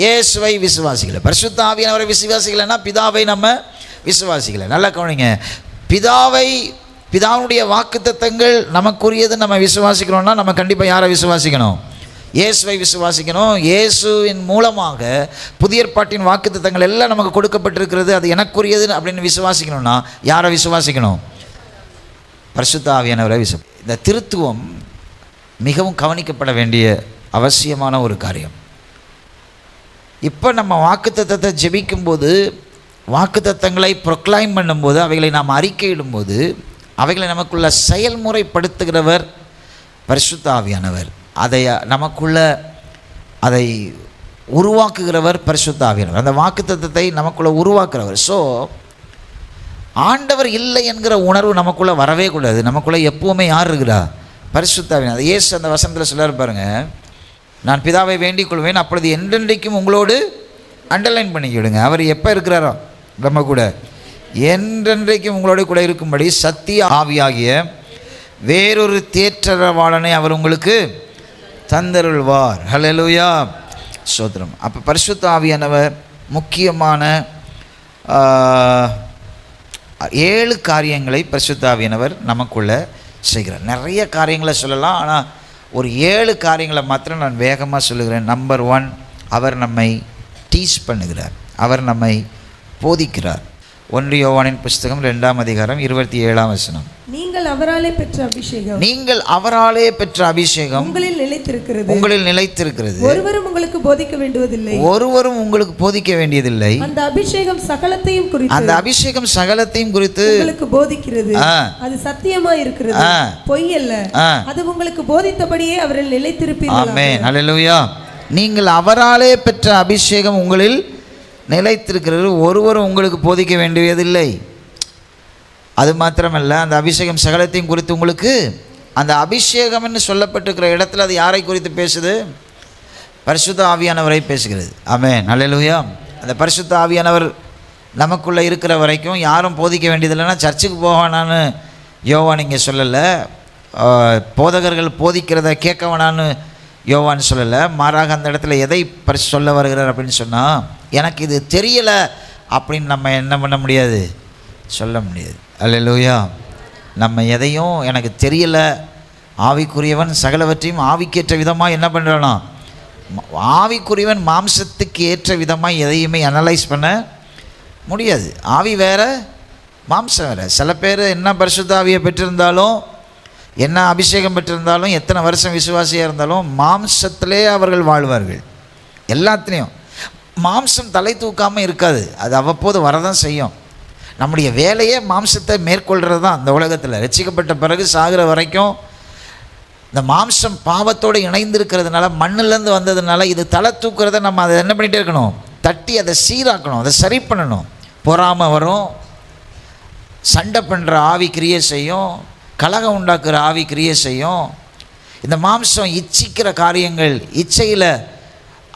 இயேசுவை விசுவாசிக்கலை. பரிசுத்த ஆவியானவரை விசுவாசிக்கலைன்னா பிதாவை நம்ம விசுவாசிக்கலை. நல்லா கவனிங்க, பிதாவுடைய வாக்குத்தத்தங்கள் நமக்குரியது நம்ம விசுவாசிக்கிறோம்னா நம்ம கண்டிப்பாக யாரை விசுவாசிக்கணும்? இயேசுவை விசுவாசிக்கணும். இயேசுவின் மூலமாக புதிய ஏற்பாட்டின் வாக்குத்தத்தங்கள் எல்லாம் நமக்கு கொடுக்கப்பட்டிருக்கிறது, அது எனக்குரியது அப்படின்னு விசுவாசிக்கணும்னா யாரை விசுவாசிக்கணும்? பரிசுத்த ஆவியானவரை இந்த திருத்துவம் மிகவும் கவனிக்கப்பட வேண்டிய அவசியமான ஒரு காரியம். இப்போ நம்ம வாக்குத்தத்தத்தை ஜெபிக்கும்போது, வாக்குத்தத்தங்களை ப்ரொக்ளைம் பண்ணும்போது, அவைகளை நாம் அறிக்கையிடும்போது, அவைகளை நமக்குள்ள செயல்முறைப்படுத்துகிறவர் பரிசுத்த ஆவியானவர். அதை நமக்குள்ள அதை உருவாக்குகிறவர் பரிசுத்த ஆவியானவர். அந்த வாக்குத்தத்தத்தை நமக்குள்ள உருவாக்குறவர். ஸோ ஆண்டவர் இல்லை என்கிற உணர்வு நமக்குள்ளே வரவே கூடாது. நமக்குள்ளே எப்போவுமே யார் இருக்கிறா? பரிசுத்த ஆவியானவர். இயேசு அந்த வசனத்தில் சொல்ல பாருங்க, நான் பிதாவை வேண்டிக் கொள்வேன், அப்பொழுது என்றென்றைக்கும் உங்களோடு அண்டர்லைன் பண்ணிக்கிடுங்க. அவர் எப்போ இருக்கிறாரோ நம்ம கூட என்றென்றைக்கும் உங்களோட கூட இருக்கும்படி சத்திய ஆவியாகிய வேறொரு தேற்றரவாளனை அவர் உங்களுக்கு தந்தருள்வார். ஹல்லேலூயா, ஸ்தோத்திரம். அப்போ பரிசுத்த ஆவியானவர் முக்கியமான 7 காரியங்களை பரிசுத்த ஆவியானவர் நமக்குள்ளே செய்கிறார். நிறைய காரியங்களை சொல்லலாம், ஆனால் ஒரு 7 காரியங்களை மாத்திரம் நான் வேகமாக சொல்லுகிறேன். நம்பர் 1, அவர் நம்மை டீச் பண்ணுகிறார், அவர் நம்மை போதிக்கிறார். 1 யோவானின் புஸ்தகம் 2ஆம் அதிகாரம் 27ஆம் வசனம். நீங்கள் அவராலே பெற்ற அபிஷேகம், நீங்கள் அவராலே பெற்ற அபிஷேகம் உங்களில் நிலைத்திருக்கிறது, உங்களில் நிலைத்திருக்கிறது. ஒருவரும் உங்களுக்கு போதிக்க வேண்டுவதில்லை, ஒருவரும் உங்களுக்கு போதிக்க வேண்டியதில்லை. அந்த அபிஷேகம் சகலத்தையும் குறித்து, அந்த அபிஷேகம் சகலத்தையும் குறித்து உங்களுக்கு போதிக்கிறது. அது சத்தியமாய் இருக்கிறது, பொய் அல்ல. அது உங்களுக்கு போதித்தபடியே அவரில் நிலைத்திருப்பீர்கள். ஆமென், ஹல்லேலூயா. நீங்கள் அவராலே பெற்ற அபிஷேகம் உங்களில் நிலைத்திருக்கிறது, ஒருவரும் உங்களுக்கு போதிக்க வேண்டியதில்லை. அது மாத்திரமல்ல, அந்த அபிஷேகம் சகலத்தையும் குறித்து உங்களுக்கு, அந்த அபிஷேகம்னு சொல்லப்பட்டிருக்கிற இடத்துல அது யாரை குறித்து பேசுது? பரிசுத்த ஆவியானவரை பேசுகிறது. ஆமென், ஹல்லேலூயா. அந்த பரிசுத்த ஆவியானவர் நமக்குள்ளே இருக்கிற வரைக்கும் யாரும் போதிக்க வேண்டியதில்லைன்னா சர்ச்சுக்கு போவானான்னு யோவான் இங்கே சொல்லலை, போதகர்கள் போதிக்கிறத கேட்க வேணான்னு யோவான் சொல்லலை. மாறாக அந்த இடத்துல எதை சொல்ல வருகிறார் அப்படின்னு சொன்னால், எனக்கு இது தெரியலை அப்படின்னு நம்ம என்ன பண்ண முடியாது, சொல்ல முடியாது. அல்லேலூயா. நம்ம எதையும் எனக்கு தெரியலை, ஆவிக்குரியவன் சகலவற்றையும் ஆவிக்கேற்ற விதமாக என்ன பண்ணுறானா, ஆவிக்குரியவன் மாம்சத்துக்கு ஏற்ற விதமாக எதையுமே அனலைஸ் பண்ண முடியாது. ஆவி வேறு, மாம்சம் வேறு. சில பேர் என்ன பரிசுத்த ஆவியை பெற்றிருந்தாலும், என்ன அபிஷேகம் பெற்றிருந்தாலும், எத்தனை வருஷம் விசுவாசியாக இருந்தாலும் மாம்சத்திலே அவர்கள் வாழ்வார்கள். எல்லாத்துலேயும் மாம்சம் தலை தூக்காமல் இருக்காது, அது அவ்வப்போது வரதான் செய்யும். நம்முடைய வேலையே மாம்சத்தை மேற்கொள்கிறது தான். இந்த உலகத்தில் ரட்சிக்கப்பட்ட பிறகு சாகிற வரைக்கும் இந்த மாம்சம் பாவத்தோடு இணைந்திருக்கிறதுனால, மண்ணிலேருந்து வந்ததுனால இது தலை தூக்குறத நம்ம அதை என்ன பண்ணிகிட்டே இருக்கணும், தட்டி அதை சீராக்கணும், அதை சரி பண்ணணும். பொறாமை வரும், சண்டை பண்ணுற ஆவி கிரியை செய்யும், கலகம் உண்டாக்குற ஆவி கிரியை செய்யும். இந்த மாம்சம் இச்சிக்கிற காரியங்கள், இச்சையில்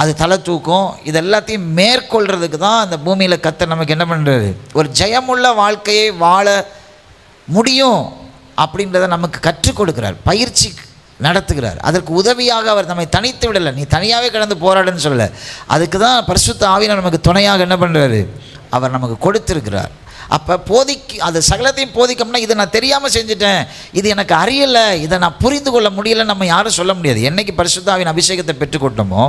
அது தலை தூக்கும். இது எல்லாத்தையும் மேற்கொள்கிறதுக்கு தான் அந்த பூமியில் கர்த்தர் நமக்கு என்ன பண்ணுறாரு, ஒரு ஜெயமுள்ள வாழ்க்கையை வாழ முடியும் அப்படின்றத நமக்கு கற்றுக் கொடுக்கிறார், பயிற்சி நடத்துகிறார். அதற்கு உதவியாக அவர் நம்மை தனித்து விடலை, நீ தனியாகவே கடந்து போராடுன்னு சொல்லலை. அதுக்கு தான் பரிசுத்த ஆவியானவர் நமக்கு துணையாக என்ன பண்ணுறாரு, அவர் நமக்கு கொடுத்துருக்கிறார். அப்போ அது சகலத்தையும் போதிக்கணும்னா, இதை நான் தெரியாமல் செஞ்சுட்டேன், இது எனக்கு அறியலை, இதை நான் புரிந்து கொள்ள முடியலை நம்ம யாரும் சொல்ல முடியாது. என்னைக்கு பரிசுத்த ஆவியின் அபிஷேகத்தை பெற்றுக்கொண்டோமோ,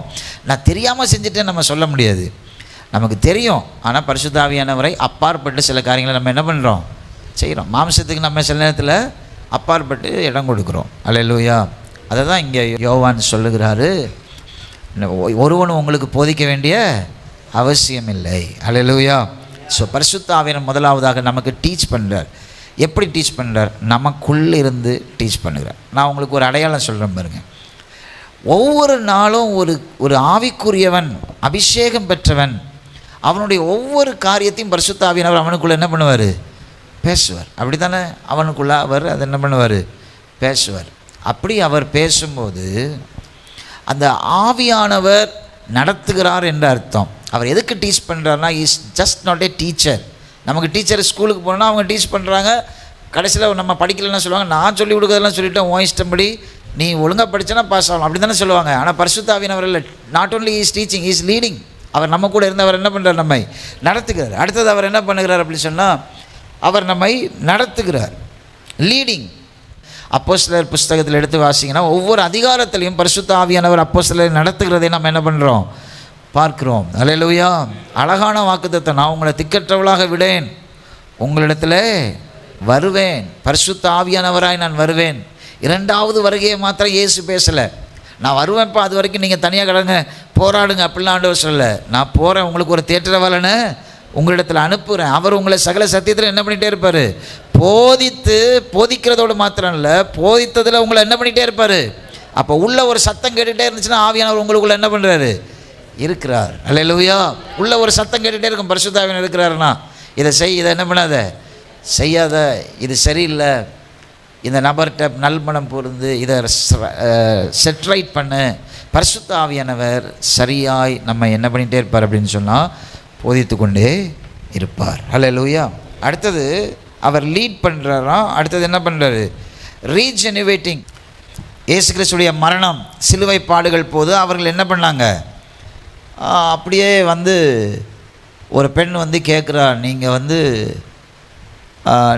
நான் தெரியாமல் செஞ்சுட்டேன் நம்ம சொல்ல முடியாது. நமக்கு தெரியும், ஆனால் பரிசுத்த ஆவியானவரை அப்பாற்பட்டு சில காரியங்களை நம்ம என்ன பண்ணுறோம், செய்கிறோம். மாம்சத்துக்கு நம்ம சில நேரத்தில் அப்பாற்பட்டு இடம் கொடுக்குறோம். அல்லேலூயா. அதை தான் இங்கே யோவான் சொல்லுகிறாரு, ஒருவனும் உங்களுக்கு போதிக்க வேண்டிய அவசியம் இல்லை. அல்லேலூயா. ஸோ பரிசுத்த ஆவியானவர் முதலாவதாக நமக்கு டீச் பண்ணுறார். எப்படி டீச் பண்ணுறார்? நமக்குள்ளே இருந்து டீச் பண்ணுறார். நான் உங்களுக்கு ஒரு அடையாளம் சொல்கிறேன் பாருங்கள். ஒவ்வொரு நாளும் ஒரு ஆவிக்குரியவன், அபிஷேகம் பெற்றவன், அவனுடைய ஒவ்வொரு காரியத்தையும் பரிசுத்த ஆவியானவர் அவனுக்குள்ளே என்ன பண்ணுவார், பேசுவார். அப்படி தானே அவனுக்குள்ளே அவர் அதை என்ன பண்ணுவார், பேசுவார். அப்படி அவர் பேசும்போது அந்த ஆவியானவர் நடத்துகிறார் என்ற அர்த்தம். அவர் எதுக்கு டீச் பண்ணுறாருனா, is just not a teacher. நமக்கு டீச்சர் ஸ்கூலுக்கு போனோன்னா அவங்க டீச் பண்ணுறாங்க, கடைசியில் நம்ம படிக்கலைன்னா சொல்லுவாங்க, நான் சொல்லி கொடுக்குறதெல்லாம் சொல்லிவிட்டேன், உன் இஷ்டப்படி நீ ஒழுங்காக படித்தனா பாஸ் ஆகலாம், அப்படி தானே சொல்லுவாங்க. ஆனால் பரிசுத்த ஆவியானவர் இல்லை, not only is teaching, is leading. அவர் நம்ம கூட இருந்தவர் என்ன பண்ணுறார், நம்மை நடத்துகிறார். அடுத்தது அவர் என்ன பண்ணுகிறார் அப்படின்னு சொன்னால், அவர் நம்மை நடத்துகிறார், லீடிங். அப்போஸ்தலர் புஸ்தகத்தில் எடுத்து வாசிங்கன்னா ஒவ்வொரு அதிகாரத்திலையும் பரிசுத்த ஆவியானவர் அப்போஸ்தலரை நடத்துகிறதை நம்ம என்ன பண்ணுறோம், பார்க்கிறோம். அல்லேலூயா. அழகான வாக்குத்தத்தம். நான் உங்களை திக்கற்றவளாக விடேன், உங்களிடத்தில் வருவேன், பரிசுத்த ஆவியானவராய் நான் வருவேன். இரண்டாவது வருகையை மாத்திரம் இயேசு பேசலை. நான் வருவேன்ப்பா, அது வரைக்கும் நீங்கள் தனியாக கிடங்க, போராடுங்க அப்படிலாம் ஆண்டவர் சொல்லலை. நான் போகிறேன், உங்களுக்கு ஒரு தேற்றரவாளனை உங்களிடத்தில் அனுப்புகிறேன். அவர் உங்களை சகல சத்தியத்தில் என்ன பண்ணிகிட்டே இருப்பார், போதிக்கிறதோடு மாத்திரம் இல்லை, போதித்ததில் உங்களை என்ன பண்ணிகிட்டே இருப்பார். அப்போ உள்ள ஒரு சத்தம் கேட்டுகிட்டே இருந்துச்சுன்னா ஆவியானவர் உங்களுக்குள்ள என்ன பண்ணுறாரு, இருக்கிறார். அல்லேலூயா. உள்ள ஒரு சத்தம் கேட்டுகிட்டே இருக்கும், பரிசுத்த ஆவியானவர் இருக்கிறாருன்னா இதை செய், இதை என்ன பண்ணாத, செய்யாத, இது சரியில்லை, இந்த நபர்கிட்ட நல்மணம் பொருந்து, இதை செட்ரைட் பண்ணு. பரிசுத்த ஆவியானவர் சரியாய் நம்ம என்ன பண்ணிகிட்டே இருப்பார் அப்படின்னு சொன்னால் போதித்து கொண்டே இருப்பார். அல்லேலூயா. அடுத்தது அவர் லீட் பண்ணுறாராம். அடுத்தது என்ன பண்ணுறாரு, ரீஜெனுவேட்டிங். இயேசு கிறிஸ்துடைய மரணம், சிலுவை பாடுகள் போது அவர்கள் என்ன பண்ணாங்க, அப்படியே ஒரு பெண் கேட்குறா, நீங்கள்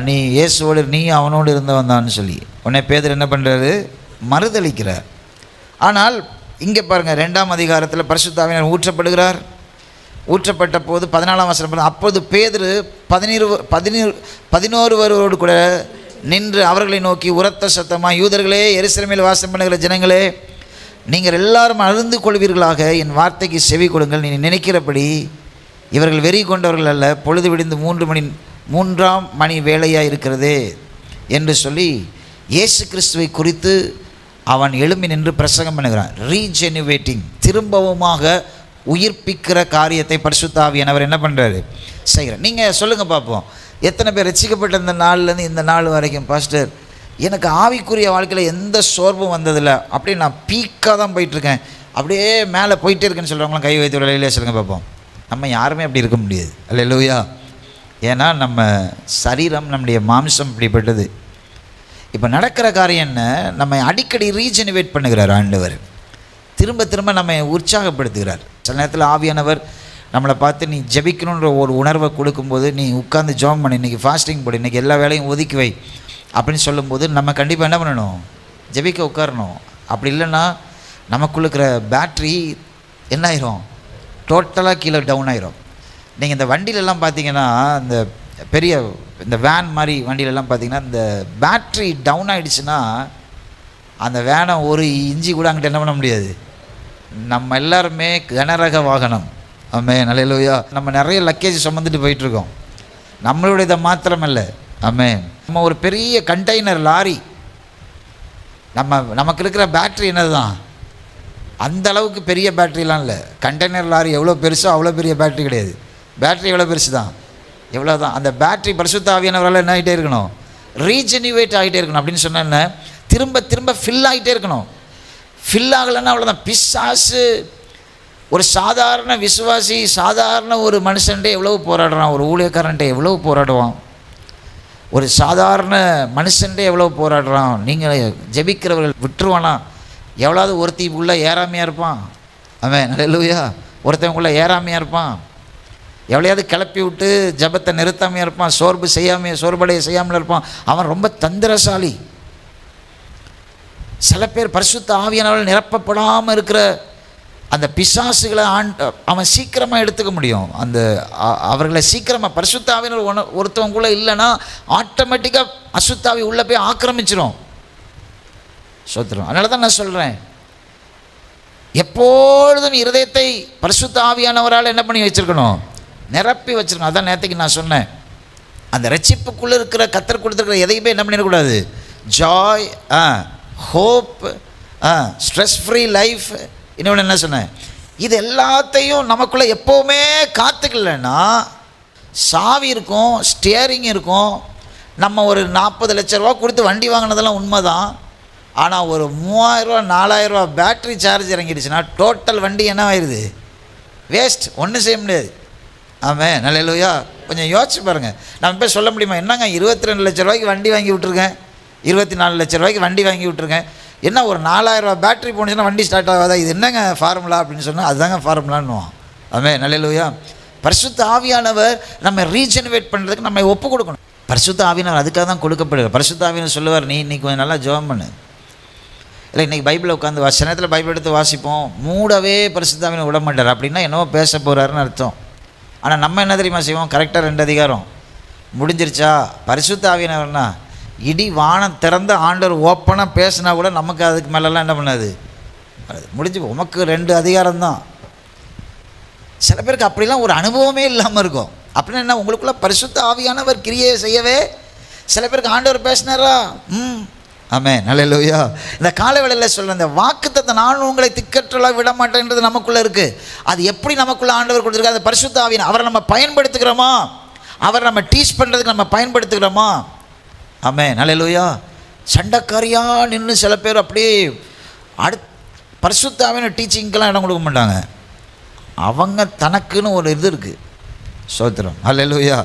நீ இயேசுவோடு நீ அவனோடு இருந்தவன் தான் சொல்லி. உடனே பேதுரு என்ன பண்ணுறாரு, மறுதளிக்கிறார். ஆனால் இங்கே பாருங்கள், 2ஆம் அதிகாரத்தில் பரிசுத்த ஆவியானவர் ஊற்றப்படுகிறார். ஊற்றப்பட்ட போது 14ஆம் வசனம், அப்போது பேதுரு 11 கூட நின்று அவர்களை நோக்கி உரத்த சத்தமாக, யூதர்களே, எருசலேமில் வாசம் பண்ணுகிற ஜனங்களே, நீங்கள் எல்லாரும் அழுந்து கொள்வீர்களாக, என் வார்த்தைக்கு செவி கொடுங்கள். நீ நினைக்கிறபடி இவர்கள் வெறி கொண்டவர்கள் அல்ல, பொழுது விடிந்து 3ஆம் மணி வேளையாக இருக்கிறதே என்று சொல்லி இயேசு கிறிஸ்துவை குறித்து அவன் எழும்பி நின்று பிரசங்கம் பண்ணுகிறான். ரீஜெனுவேட்டிங், திரும்பவுமாக உயிர்ப்பிக்கிற காரியத்தை பரிசுத்த ஆவியானவர் என்ன பண்ணுறாரு, செய்கிறார். நீங்கள் சொல்லுங்கள் பார்ப்போம், எத்தனை பேர் ரட்சிக்கப்பட்ட இந்த நாள்லேருந்து இந்த நாள் வரைக்கும், பாஸ்டர் எனக்கு ஆவிக்குரிய வாழ்க்கையில் எந்த சோர்வும் வந்ததில்லை, அப்படியே நான் பீக்காக தான் போயிட்டுருக்கேன், அப்படியே மேலே போயிட்டே இருக்கேன்னு சொல்கிறவங்களாம் கை வைத்து விளையிலே சொல்லுங்கள் பார்ப்போம். நம்ம யாருமே அப்படி இருக்க முடியாது. அல்லேலூயா. ஏன்னா நம்ம சரீரம், நம்முடைய மாம்சம் இப்படிப்பட்டது. இப்போ நடக்கிற காரியம் என்ன, நம்ம அடிக்கடி ரீஜெனுவேட் பண்ணுகிறார் ஆண்டவர், திரும்ப திரும்ப நம்ம உற்சாகப்படுத்துகிறார். சில நேரத்தில் ஆவியானவர் நம்மளை பார்த்து நீ ஜெபிக்கணுன்ற ஒரு உணர்வை கொடுக்கும்போது, நீ உட்காந்து ஜெபம் பண்ணி, இன்றைக்கி ஃபாஸ்டிங் போடு, இன்றைக்கி எல்லா வேலையும் ஒதுக்கி வை அப்படின்னு சொல்லும்போது நம்ம கண்டிப்பாக என்ன பண்ணணும், ஜெபிக்க உட்காரணும். அப்படி இல்லைன்னா நமக்குள்ள இருக்கிற பேட்ரி என்ன ஆயிரும், டோட்டலாக கீழே டவுன் ஆயிரும். நீங்கள் இந்த வண்டியிலெல்லாம் பார்த்தீங்கன்னா, இந்த பெரிய இந்த வேன் மாதிரி வண்டியிலெல்லாம் பார்த்தீங்கன்னா, இந்த பேட்ரி டவுன் ஆகிடுச்சுன்னா அந்த வேனை ஒரு இஞ்சி கூட அங்கிட்ட என்ன பண்ண முடியாது. நம்ம எல்லாருமே கனரக வாகனம். ஆமென். அல்லேலூயா. நம்ம நிறைய லக்கேஜ் சுமந்துட்டு போயிட்டுருக்கோம். நம்மளுடைய இதை மாத்திரமல்ல. ஆமென். நம்ம ஒரு பெரிய கண்டெய்னர் லாரி. நமக்கு இருக்கிற பேட்ரி என்னது தான், அந்த அளவுக்கு பெரிய பேட்ரிலாம் இல்லை. கண்டெய்னர் லாரி எவ்வளோ பெருசோ அவ்வளோ பெரிய பேட்ரி கிடையாது. பேட்ரி எவ்வளோ பெருசு தான், எவ்வளோ தான். அந்த பேட்ரி பரிசுத்த ஆவியானவரால் என்ன ஆகிட்டே இருக்கணும், ரீஜெனுவேட் ஆகிட்டே இருக்கணும். அப்படின்னு சொன்னால் என்ன, திரும்ப திரும்ப ஃபில் ஆகிட்டே இருக்கணும். ஃபில் ஆகலைன்னா அவ்வளோதான். பிசாசு ஒரு சாதாரண விசுவாசி, சாதாரண ஒரு மனுஷன்ட்டே எவ்வளோ போராடுறான், ஒரு ஊழியக்காரன்ட்டே எவ்வளோ போராடுவான், ஒரு சாதாரண மனுஷன்ட்டே எவ்வளோ போராடுறான். நீங்கள் ஜெபிக்கிறவர்கள் விட்டுருவானா, எவ்வளோது ஒருத்தி உள்ளே ஏறாமையாக இருப்பான். அவன் அல்லேலூயா. ஒருத்தவங்குள்ளே ஏறாமையாக இருப்பான், எவ்வளையாவது கிளப்பி விட்டு ஜபத்தை நிறுத்தாமையாக இருப்பான், சோர்வடைய செய்யாமல் இருப்பான். அவன் ரொம்ப தந்திரசாலி. சில பேர் பரிசுத்த ஆவியானவரால் நிரப்பப்படாமல் இருக்கிற அந்த பிசாசுகளை அவன் சீக்கிரமாக எடுத்துக்க முடியும். அவர்களை சீக்கிரமாக பரிசுத்த ஆவியானவர் ஒருத்தவங்களுக்குள்ளே இல்லைன்னா ஆட்டோமேட்டிக்காக அசுத்தாவி உள்ளே போய் ஆக்கிரமிச்சிடும். சோத்திரம். அதனால தான் நான் சொல்கிறேன், எப்பொழுதும் இருதயத்தை பரிசுத்த ஆவியானவரால் என்ன பண்ணி வச்சுருக்கணும், நிரப்பி வச்சுருக்கணும். அதான் நேற்றுக்கு நான் சொன்னேன், அந்த ரட்சிப்புக்குள்ளே இருக்கிற கத்தர் கொடுத்துருக்கிற எதையுமே என்ன பண்ணிடக்கூடாது, Joy, hope, stress free life, இன்னொன்று என்ன சொன்னேன், இது எல்லாத்தையும் நமக்குள்ளே எப்போவுமே காத்துக்கலன்னா சாவி இருக்கும், ஸ்டியரிங் இருக்கும். நம்ம ஒரு 40 லட்ச ரூபா கொடுத்து வண்டி வாங்கினதெல்லாம் உண்மை தான். ஆனால் ஒரு 3000 ரூபா 4000 ரூபா பேட்ரி சார்ஜ் இறங்கிடுச்சுன்னா டோட்டல் வண்டி என்ன ஆயிடுது, வேஸ்ட், ஒன்றும் செய்ய முடியாது. ஆமாம். நல்லேலூயா. கொஞ்சம் யோசிச்சு பாருங்கள். நம்ம போய் சொல்ல முடியுமா, என்னங்க 22 லட்ச ரூபாய்க்கு வண்டி வாங்கி விட்ருக்கேன், 24 லட்ச ரூபாய்க்கு வண்டி வாங்கி விட்ருக்கேன், என்ன ஒரு 4000 ரூபா பேட்ரி போணுச்சுன்னா வண்டி ஸ்டார்ட் ஆகாதா, இது என்னங்க ஃபார்முலா அப்படின்னு சொன்னால் அதுதாங்க ஃபார்முலான்னுவோம். ஆமாம். நல்லேலூயா. பரிசுத்த ஆவியானவர் நம்ம ரீஜெனுவேட் பண்ணுறதுக்கு நம்ம ஒப்பு கொடுக்கணும். பரிசுத்த ஆவியானவர் அதுக்காக தான் கொடுக்கப்படுவார். பரிசுத்த ஆவியானவர் சொல்லுவார், நீ இன்னைக்கு கொஞ்சம் நல்லா ஜெபம் பண்ணு. இல்லை இன்றைக்கி பைபிளை உட்காந்து சில நேரத்தில் பைபிள் எடுத்து வாசிப்போம், மூடவே பரிசுத்த ஆவியானவர் விட மாட்டார். அப்படின்னா என்னவோ பேச போகிறாருன்னு அர்த்தம். ஆனால் நம்ம என்ன தெரியுமா செய்வோம்? கரெக்டாக 2 அதிகாரம் முடிஞ்சிருச்சா, பரிசுத்த ஆவியானவர்னா இடி வானம் திறந்த ஆண்டவர் ஓப்பனாக பேசினா கூட நமக்கு அதுக்கு மேலெல்லாம் என்ன பண்ணாது, அது முடிஞ்சு உமக்கு 2 அதிகாரம் தான். சில பேருக்கு அப்படிலாம் ஒரு அனுபவமே இல்லாமல் இருக்கும். அப்படின்னா என்ன, உங்களுக்குள்ள பரிசுத்த ஆவியானவர் கிரியை செய்யவே சில பேருக்கு ஆண்டவர் பேசினாரா? ஆமென், அல்லேலூயா. இந்த காலவேளையில் சொல்கிற இந்த வாக்குத்தத்தம், நான் உங்களை திக்கற்றலாக விட மாட்டேன்றது நமக்குள்ளே இருக்குது. அது எப்படி நமக்குள்ளே ஆண்டவர் கொடுத்துருக்காரு? அது பரிசுத்த ஆவியானவர். அவரை நம்ம பயன்படுத்துகிறோமா? அவர் நம்ம டீச் பண்ணுறதுக்கு நம்ம பயன்படுத்துகிறோமா? ஆமென், அல்லேலூயா. சண்டைக்காரியாக நின்று சில பேர் அப்படியே பரிசுத்த ஆவியானவர் டீச்சிங்கெல்லாம் இடம் கொடுக்க மாட்டாங்க. அவங்க தனக்குன்னு ஒரு இது இருக்குது. ஸ்தோத்திரம், அல்லேலூயா.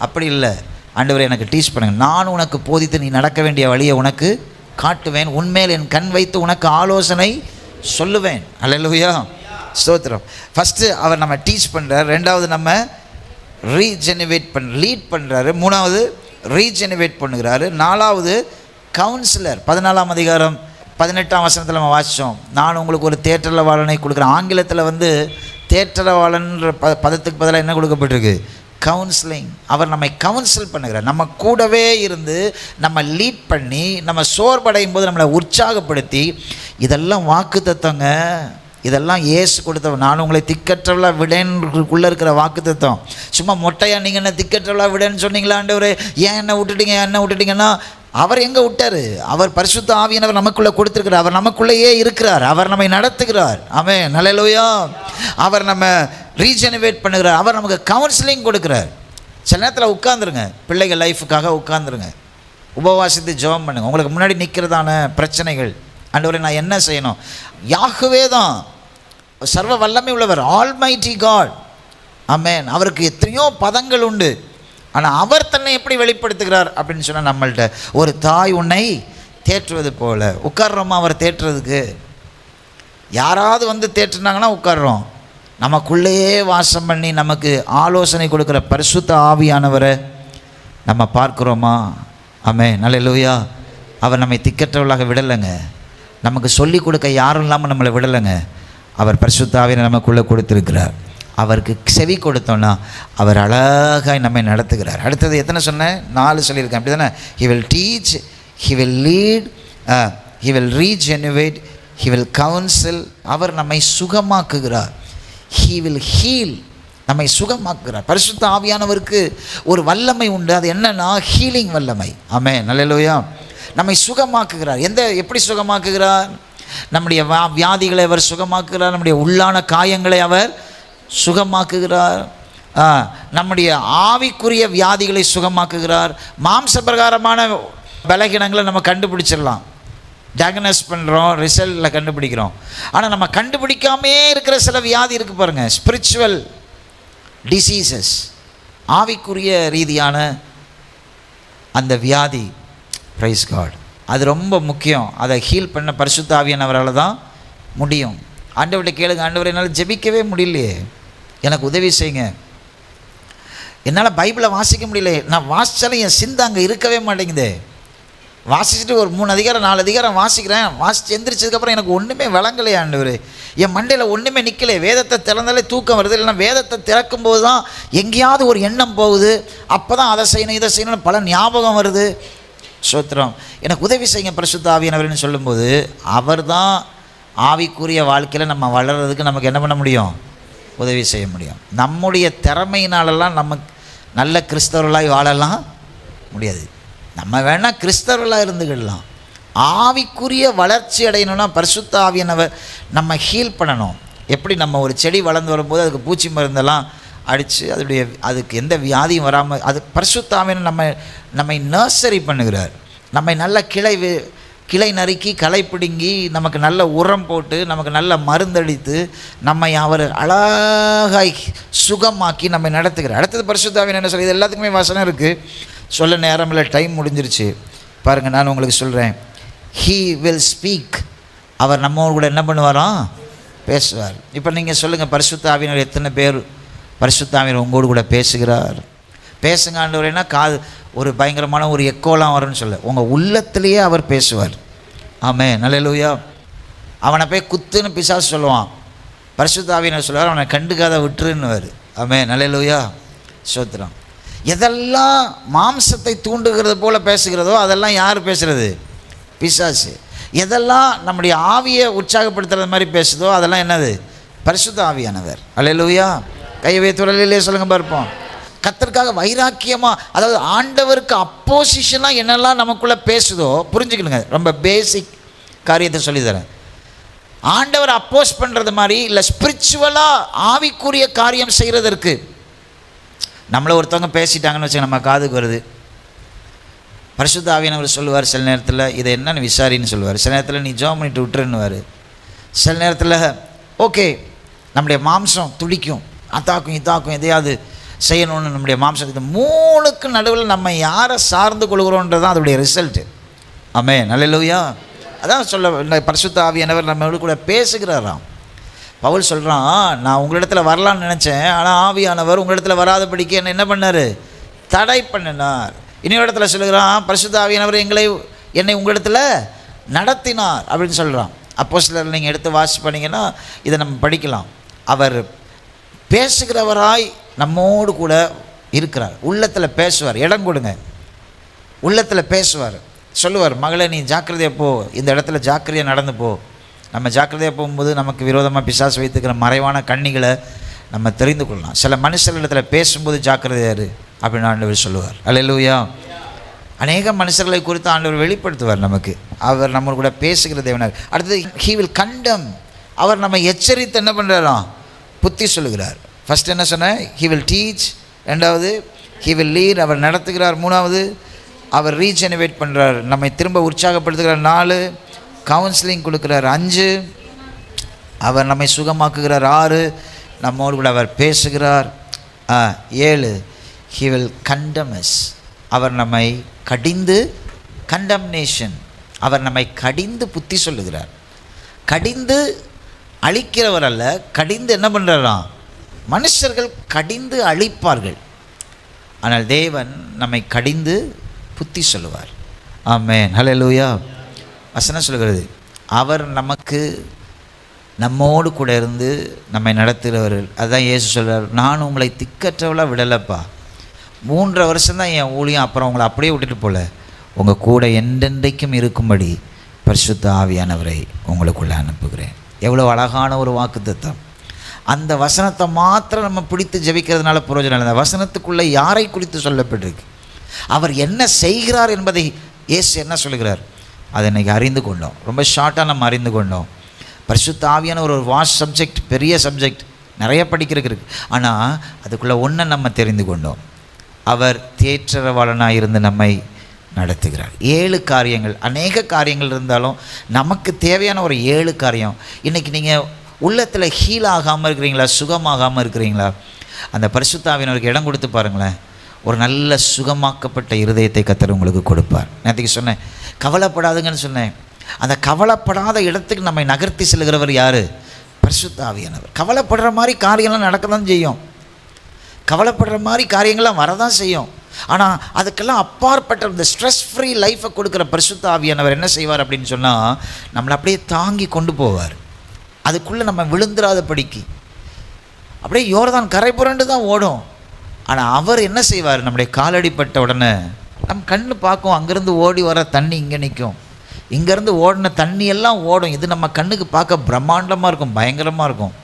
அப்படி இல்லை, ஆண்டவரே எனக்கு டீச் பண்ணுங்க, நான் உனக்கு போதித்து நீ நடக்க வேண்டிய வழியை உனக்கு காட்டுவேன், உன்மேல் என் கண் வைத்து உனக்கு ஆலோசனை சொல்லுவேன். அல்லேலூயா, ஸ்தோத்திரம். ஃபஸ்ட்டு அவர் நம்ம டீச் பண்ணுறார், 2வது நம்ம லீட் பண்ணுறாரு, 3வது ரீஜெனவேட் பண்ணுகிறாரு, 4வது கவுன்சிலர். 14ஆம் அதிகாரம் 18ஆம் வசனத்தில் நம்ம வாசித்தோம், நான் உங்களுக்கு ஒரு தேற்றரவாளனை கொடுக்குறேன். ஆங்கிலத்தில் தேற்றரவாளன்ற பதத்துக்கு பதிலாக என்ன கொடுக்கப்பட்டிருக்கு? கவுன்சிலிங். அவர் நம்மை கவுன்சில் பண்ணுகிறார், நம்ம கூடவே இருந்து நம்ம லீட் பண்ணி, நம்ம சோர்வடையும் போது நம்மளை உற்சாகப்படுத்தி, இதெல்லாம் வாக்கு தத்தங்க, இதெல்லாம் இயேசு கொடுத்தவன். நான் உங்களை திக்கற்றவளா விடேன்னுக்குள்ளே இருக்கிற வாக்கு தத்தம். சும்மா மொட்டையாக நீங்கள் என்ன திக்கற்றவளா விடேன்னு சொன்னீங்களா ஆண்டவரே, ஏன் என்ன விட்டுட்டீங்கன்னா அவர் எங்கே விட்டார்? அவர் பரிசுத்த ஆவியானவர் நமக்குள்ளே கொடுத்துருக்கிறார். அவர் நமக்குள்ளேயே இருக்கிறார். அவர் நம்மை நடத்துகிறார். ஆமென், அல்லேலூயா. அவர் நம்ம ரீஜெனவேட் பண்ணுகிறார். அவர் நமக்கு கவுன்சிலிங் கொடுக்குறார். சில நேரத்தில் உட்காந்துருங்க, பிள்ளைகள் லைஃபுக்காக உட்காந்துருங்க, உபவாசித்து ஜெபம் பண்ணுங்க. உங்களுக்கு முன்னாடி நிற்கிறதான பிரச்சனைகள், ஆண்டவரே நான் என்ன செய்யணும்? யாஹ்வே தான் சர்வ வல்லமை உள்ளவர், ஆல்மைட்டி காட். ஆமென். அவருக்கு எத்தனையோ பதங்கள் உண்டு. ஆனால் அவர் தன்னை எப்படி வெளிப்படுத்துகிறார் அப்படின்னு சொன்னால், நம்மள்கிட்ட ஒரு தாய் உன்னை தேற்றுவது போல. உட்கார்றோமா அவர் தேற்றுறதுக்கு? யாராவது தேற்றுனாங்கன்னா உட்கார்றோம். நமக்குள்ளேயே வாசம் பண்ணி நமக்கு ஆலோசனை கொடுக்குற பரிசுத்த ஆவியானவரை நம்ம பார்க்குறோமா? ஆமென், அல்லேலூயா. அவர் நம்மை திக்கற்றவர்களாக விடலைங்க. நமக்கு சொல்லிக் கொடுக்க யாரும் இல்லாமல் நம்மளை விடலைங்க. அவர் பரிசுத்த ஆவியை நமக்குள்ளே கொடுத்துருக்கிறார். அவருக்கு செவி கொடுத்தோன்னா அவர் அழகாய் நம்மை நடத்துகிறார். அடுத்தது எத்தனை சொன்னேன்? 4 சொல்லியிருக்கேன், அப்படி தானே? He will teach, he will lead, he will regenerate, he will counsel. அவர் நம்மை சுகமாக்குகிறார். ஹி வில் ஹீல், நம்மை சுகமாக்குகிறார். பரிசுத்த ஆவியானவருக்கு ஒரு வல்லமை உண்டு. அது என்னன்னா ஹீலிங் வல்லமை. ஆமென், அல்லேலூயா. நம்மை சுகமாக்குகிறார். எப்படி சுகமாக்குகிறார்? நம்முடைய வியாதிகளை அவர் சுகமாக்குகிறார். நம்முடைய உள்ளான காயங்களை அவர் சுகமாக்குகிறார். நம்முடைய ஆவிக்குரிய வியாதிகளை சுகமாக்குகிறார். மாம்ச பிரகாரமான பலகீனங்களை நம்ம கண்டுபிடிச்சிடலாம், டயக்னோஸ் பண்ணுறோம், ரிசல்ட்டில் கண்டுபிடிக்கிறோம். ஆனால் நம்ம கண்டுபிடிக்காமே இருக்கிற சில வியாதி இருக்குது பாருங்கள், ஸ்பிரிச்சுவல் டிசீசஸ், ஆவிக்குரிய ரீதியான அந்த வியாதி. பிரைஸ் காட், அது ரொம்ப முக்கியம். அதை ஹீல் பண்ண பரிசுத்த ஆவியானவரால் தான் முடியும். ஆண்டவர்கிட்ட கேளுங்க, ஆண்டவர் என்னால் ஜெபிக்கவே முடியலையே, எனக்கு உதவி செய்யுங்க. என்னால் பைபிளை வாசிக்க முடியல, நான் வாசித்தாலும் என் சிந்தை அங்கே இருக்கவே மாட்டேங்குதே. வாசிச்சுட்டு ஒரு 3 அதிகாரம் 4 அதிகாரம் வாசிக்கிறேன், வாசித்து எந்திரிச்சதுக்கப்புறம் எனக்கு ஒன்றுமே விளங்கலையே ஆண்டவர், என் மண்டையில் ஒன்றுமே நிற்கலை. வேதத்தை திறந்தாலே தூக்கம் வருது, இல்லைன்னா வேதத்தை திறக்கும்போது தான் எங்கேயாவது ஒரு எண்ணம் போகுது, அப்போ தான் அதை செய்யணும் இதை செய்யணும்னு பல ஞாபகம் வருது. ஸ்தோத்திரம், எனக்கு உதவி செய்யுங்க பரிசுத்த ஆவியானவர்னு சொல்லும்போது, அவர் தான் ஆவிக்குரிய வாழ்க்கையில் நம்ம வளர்கிறதுக்கு நமக்கு என்ன பண்ண முடியும்? உதவி செய்ய முடியும். நம்முடைய திறமையினாலெல்லாம் நமக்கு நல்ல கிறிஸ்தவர்களாய் வாழலாம் முடியாது. நம்ம வேணால் கிறிஸ்தவர்களாக இருந்துக்கிடலாம். ஆவிக்குரிய வளர்ச்சி அடையணும்னா பரிசுத்த ஆவியானவர் நம்ம ஹீல் பண்ணணும். எப்படி நம்ம ஒரு செடி வளர்ந்து வரும்போது அதுக்கு பூச்சி மருந்தெல்லாம் அடித்து அதுக்கு எந்த வியாதியும் வராமல், அது பரிசுத்த ஆவியானவர் நம்மை நர்சரி பண்ணுகிறார். நம்மை நல்ல கிளை நறுக்கி களை பிடுங்கி நமக்கு நல்ல உரம் போட்டு நமக்கு நல்ல மருந்தடித்து நம்மை அவர் அழகாய் சுகமாக்கி நம்மை நடத்துகிறார். அடுத்தது பரிசுத்த ஆவியானவர் என்ன சொல்லி, இது எல்லாத்துக்குமே வசனம் இருக்குது, சொல்ல நேரம் இல்லை, டைம் முடிஞ்சிருச்சு. பாருங்கள், நான் உங்களுக்கு சொல்கிறேன், ஹீ வில் ஸ்பீக். அவர் நம்மோடு கூட என்ன பண்ணுவாராம்? பேசுவார். இப்போ நீங்கள் சொல்லுங்கள், பரிசுத்த ஆவியானவர் எத்தனை பேர் பரிசுத்த ஆவியானவர் உங்களோடு கூட பேசுகிறார்? பேசுங்க ஆண்டவரேன்னா காது ஒரு பயங்கரமான ஒரு எக்கோலாம் வரும்னு சொல்ல, உங்கள் உள்ளத்திலேயே அவர் பேசுவார். ஆமென், அல்லேலூயா. அவனை போய் குத்துன்னு பிசாசு சொல்லுவான், பரிசுத்த ஆவியானவர் சொல்லுவார் அவனை கண்டுக்காத விட்டுருன்னுவார். ஆமென், அல்லேலூயா, ஸ்தோத்திரம். எதெல்லாம் மாம்சத்தை தூண்டுகிறது போல பேசுகிறதோ அதெல்லாம் யார் பேசுகிறது? பிசாசு. எதெல்லாம் நம்முடைய ஆவியை உற்சாகப்படுத்துறது மாதிரி பேசுதோ அதெல்லாம் என்னது? பரிசுத்த ஆவியானவர். அல்லேலூயா. கையை துறையிலே சொல்லுங்க பார்ப்போம். கர்த்தருக்காக வைராக்கியமாக, அதாவது ஆண்டவருக்கு அப்போசிஷனாக என்னெல்லாம் நமக்குள்ளே பேசுதோ, புரிஞ்சுக்கணுங்க, ரொம்ப பேசிக் காரியத்தை சொல்லித்தரேன். ஆண்டவர் அப்போஸ் பண்ணுறது மாதிரி இல்லை, ஸ்பிரிச்சுவலாக ஆவிக்குரிய காரியம் செய்கிறதற்கு நம்மளை ஒருத்தவங்க பேசிட்டாங்கன்னு வச்சுக்க, நம்ம காதுக்கு வருது. பரிசுத்த ஆவியானவர் சொல்லுவார் சில நேரத்தில், இதை என்னன்னு விசாரின்னு சொல்லுவார். சில நேரத்தில் நீ ஜெபம் பண்ணிட்டு விட்டுருன்னுவார். சில நேரத்தில் ஓகே நம்முடைய மாம்சம் துடிக்கும், அத்தாக்கும் இத்தாக்கும் எதையாவது செய்யணும்னு நம்முடைய மாம்சம். இது மூணுக்கு நடுவில் நம்ம யாரை சார்ந்து கொள்கிறோன்றது தான் அதோடைய ரிசல்ட்டு. ஆமென், அல்லேலூயா. அதான் சொல்ல பரிசுத்த ஆவியானவர் நம்மளோட கூட பேசுகிறாராம். பவுல் சொல்கிறான், நான் உங்களிடத்தில் வரலான்னு நினச்சேன், ஆனால் ஆவியானவர் உங்களிடத்தில் வராதபடிக்கு என்ன பண்ணார்? தடை பண்ணினார். இன்னொரு இடத்துல சொல்லுகிறான், பரிசுத்த ஆவியானவர் என்னை உங்களிடத்தில் நடத்தினார் அப்படின்னு சொல்கிறான். அப்போஸ்தலர் நீங்கள் எடுத்து வாசி பண்ணிங்கன்னா இதை நம்ம படிக்கலாம். அவர் பேசுகிறவராய் நம்மோடு கூட இருக்கிறார். உள்ளத்தில் பேசுவார். இடம் கொடுங்க, உள்ளத்தில் பேசுவார். சொல்லுவார், மகளே நீ ஜாக்கிரதையாக போ, இந்த இடத்துல ஜாக்கிரதையாக நடந்து போ. நம்ம ஜாக்கிரதையாக போகும்போது நமக்கு விரோதமாக பிசாசு வைத்துக்கிற மறைவான கண்ணிகளை நம்ம தெரிந்து கொள்ளலாம். சில மனுஷர்களிடத்தில் பேசும்போது ஜாக்கிரதையாரு அப்படின்னு ஆண்டவர் சொல்லுவார். அல்லேலூயா. அநேக மனுஷர்களை குறித்து ஆண்டவர் வெளிப்படுத்துவார் நமக்கு. அவர் நம்ம கூட பேசுகிற தேவனார். அடுத்தது ஹீ வில் கண்டம், அவர் நம்ம எச்சரித்து என்ன பண்ணுறாராம்? புத்தி சொல்லுகிறார். ஃபஸ்ட் என்ன சொன்னேன்? He will teach. ரெண்டாவது ஹீ வில் லீட், அவர் நடத்துகிறார். மூணாவது அவர் ரீஜெனரேட் பண்ணுறார், நம்மை திரும்ப உற்சாகப்படுத்துகிறார். 4 கவுன்சிலிங் கொடுக்குறார். 5 அவர் நம்மை சுகமாக்குகிறார். 6 நம்மோடு கூட அவர் பேசுகிறார். 7 ஹி வில் கண்டம் அஸ், அவர் நம்மை கடிந்து, கண்டம்னேஷன், அவர் நம்மை கடிந்து புத்தி சொல்லுகிறார். கடிந்து அழிக்கிறவர் அல்ல, கடிந்து என்ன பண்ணுறாராம்? மனுஷர்கள் கடிந்து அழிப்பார்கள், ஆனால் தேவன் நம்மை கடிந்து புத்தி சொல்லுவார். ஆமென், ஹல்லேலூயா. வசனம் சொல்லுகிறது, அவர் நமக்கு நம்மோடு கூட இருந்து நம்மை நடத்துகிறவர்கள். அதுதான் இயேசு சொல்கிறார், நான் உங்களை திக்கற்றவளாக விடலைப்பா, 3 வருஷம்தான் என் ஊழியம், அப்புறம் உங்களை அப்படியே விட்டுட்டு போல, உங்கள் கூட என்றென்றைக்கும் இருக்கும்படி பரிசுத்த ஆவியானவரை உங்களுக்குள்ளே அனுப்புகிறேன். எவ்வளோ அழகான ஒரு வாக்குத்தத்தம். அந்த வசனத்தை மாத்திரம் நம்ம பிடித்து ஜெபிக்கிறதுனால பிரயோஜனம் இல்லை. அந்த வசனத்துக்குள்ளே யாரை குறித்து சொல்லப்பட்டிருக்கு, அவர் என்ன செய்கிறார் என்பதை இயேசு என்ன சொல்கிறார், அதை இன்றைக்கி அறிந்து கொண்டோம். ரொம்ப ஷார்ட்டாக நம்ம அறிந்து கொண்டோம். பரிசுத்த ஆவியான ஒரு வாஸ்ட் சப்ஜெக்ட், பெரிய சப்ஜெக்ட், நிறைய படிக்கிறதுக்கு இருக்குது. ஆனால் அதுக்குள்ளே ஒன்றை நம்ம தெரிந்து கொண்டோம், அவர் தேற்றரவாளனாக இருந்து நம்மை நடத்துகிறார். 7 காரியங்கள், அநேக காரியங்கள் இருந்தாலும் நமக்கு தேவையான ஒரு 7 காரியம். இன்றைக்கி நீங்கள் உள்ளத்தில் ஹீல் ஆகாமல் இருக்கிறீங்களா, சுகமாகாமல் இருக்கிறீங்களா, அந்த பரிசுத்த ஆவியானவருக்கு இடம் கொடுத்து பாருங்களேன், ஒரு நல்ல சுகமாக்கப்பட்ட இருதயத்தை கர்த்தர் உங்களுக்கு கொடுப்பார். நேற்றுக்கு சொன்னேன், கவலைப்படாதுங்கன்னு சொன்னேன். அந்த கவலைப்படாத இடத்துக்கு நம்மை நகர்த்தி செல்கிறவர் யார்? பரிசுத்த ஆவியானவர். கவலைப்படுற மாதிரி காரியங்கள்லாம் நடக்க தான் செய்யும், கவலைப்படுற மாதிரி காரியங்கள்லாம் வரதான் செய்யும். ஆனால் அதுக்கெல்லாம் அப்பாற்பட்ட இந்த ஸ்ட்ரெஸ் ஃப்ரீ லைஃப்பை கொடுக்குற பரிசுத்த ஆவியானவர் என்ன செய்வார் அப்படின்னு சொன்னால், நம்மளை அப்படியே தாங்கி கொண்டு போவார். அதுக்குள்ளே நம்ம விழுந்துராத படிக்கு அப்படியே யோர்தான் கரை புரண்டு தான் ஓடும். ஆனால் அவர் என்ன செய்வார், நம்முடைய காலடிப்பட்ட உடனே நம்ம கண்ணு பார்க்கும், அங்கேருந்து ஓடி வர தண்ணி இங்கே நிற்கும், இங்கேருந்து ஓடின தண்ணி எல்லாம் ஓடும். இது நம்ம கண்ணுக்கு பார்க்க பிரம்மாண்டமாக இருக்கும், பயங்கரமாக இருக்கும்.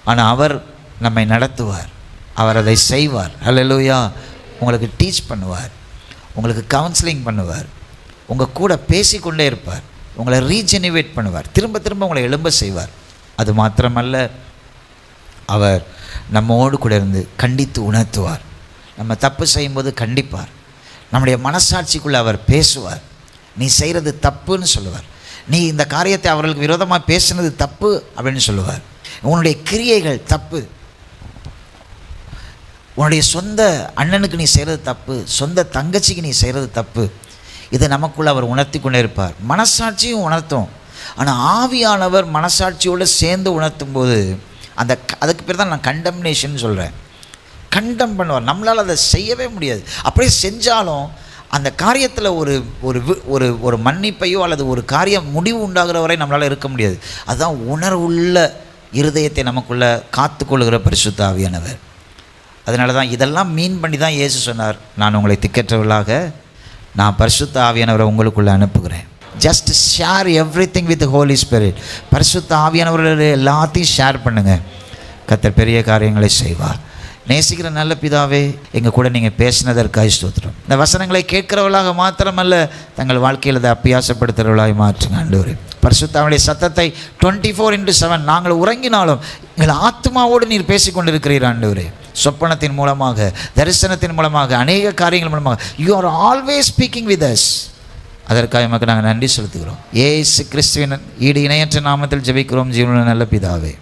ஆனால் அவர் நம்மை நடத்துவார், அவர் அதை செய்வார். ஹல்லேலூயா. உங்களுக்கு டீச் பண்ணுவார், உங்களுக்கு கவுன்சிலிங் பண்ணுவார், உங்கள் கூட பேசிக்கொண்டே இருப்பார், உங்களை ரீஜெனிவேட் பண்ணுவார், திரும்ப திரும்ப உங்களை எழும்ப செய்வார். அது மாத்திரமல்ல, அவர் நம்மோடு கூட இருந்து கண்டித்து உணர்த்துவார். நம்ம தப்பு செய்யும்போது கண்டிப்பார், நம்முடைய மனசாட்சிக்குள்ளே அவர் பேசுவார், நீ செய்கிறது தப்புன்னு சொல்லுவார், நீ இந்த காரியத்தை அவர்களுக்கு விரோதமாக பேசுனது தப்பு அப்படின்னு சொல்லுவார், உன்னுடைய கிரியைகள் தப்பு, உன்னுடைய சொந்த அண்ணனுக்கு நீ செய்கிறது தப்பு, சொந்த தங்கச்சிக்கு நீ செய்கிறது தப்பு. இதை நமக்குள்ளே அவர் உணர்த்தி கொண்டே இருப்பார். மனசாட்சியும் உணர்த்தும். ஆனால் ஆவியானவர் மனசாட்சியோடு சேர்ந்து உணர்த்தும் போது அதுக்கு பேர் தான் நான் கண்டம்னேஷன் சொல்கிறேன். கண்டம் பண்ணுவார். நம்மளால் அதை செய்யவே முடியாது. அப்படியே செஞ்சாலும் அந்த காரியத்தில் ஒரு ஒரு ஒரு ஒரு மன்னிப்பையோ அல்லது ஒரு காரியம் முடிவு உண்டாகிற வரை நம்மளால் இருக்க முடியாது. அதுதான் உணர்வுள்ள இருதயத்தை நமக்குள்ளே காத்துக்கொள்கிற பரிசுத்த ஆவியானவர். அதனால தான் இதெல்லாம் மீன் பண்ணி தான் இயேசு சொன்னார், நான் உங்களை திக்கற்றவர்களாக நான் பரிசுத்த ஆவியானவரை உங்களுக்குள்ளே அனுப்புகிறேன். Just share everything with Holy Spirit. பரிசுத்த ஆவியானவர்கள் எல்லாத்தையும் ஷேர் பண்ணுங்கள், கர்த்தர் பெரிய காரியங்களை செய்வார். நேசிக்கிற நல்ல பிதாவே, எங்கள் கூட நீங்கள் பேசினதற்காக ஸ்தோத்திரம். இந்த வசனங்களை கேட்கிறவர்களாக மாத்திரமல்ல, தங்கள் வாழ்க்கையில் அதை அப்பியாசப்படுத்துகிறவர்களாக மாற்றுங்க ஆண்டவரே. பரிசுத்தாவினுடைய சத்தத்தை 24/7 நாங்கள் உறங்கினாலும் எங்கள் ஆத்மாவோடு நீர் பேசி கொண்டிருக்கிறீர் ஆண்டவரே. சொப்பனத்தின் மூலமாக, தரிசனத்தின் மூலமாக, அநேக காரியங்கள் மூலமாக you are always speaking with us. அதற்காக நமக்கு நாங்கள் நன்றி செலுத்துகிறோம். இயேசு கிறிஸ்துவின் ஈடு இணையற்ற நாமத்தில் ஜெபிக்கிறோம் ஜீவனுள்ள நல்ல பிதாவே.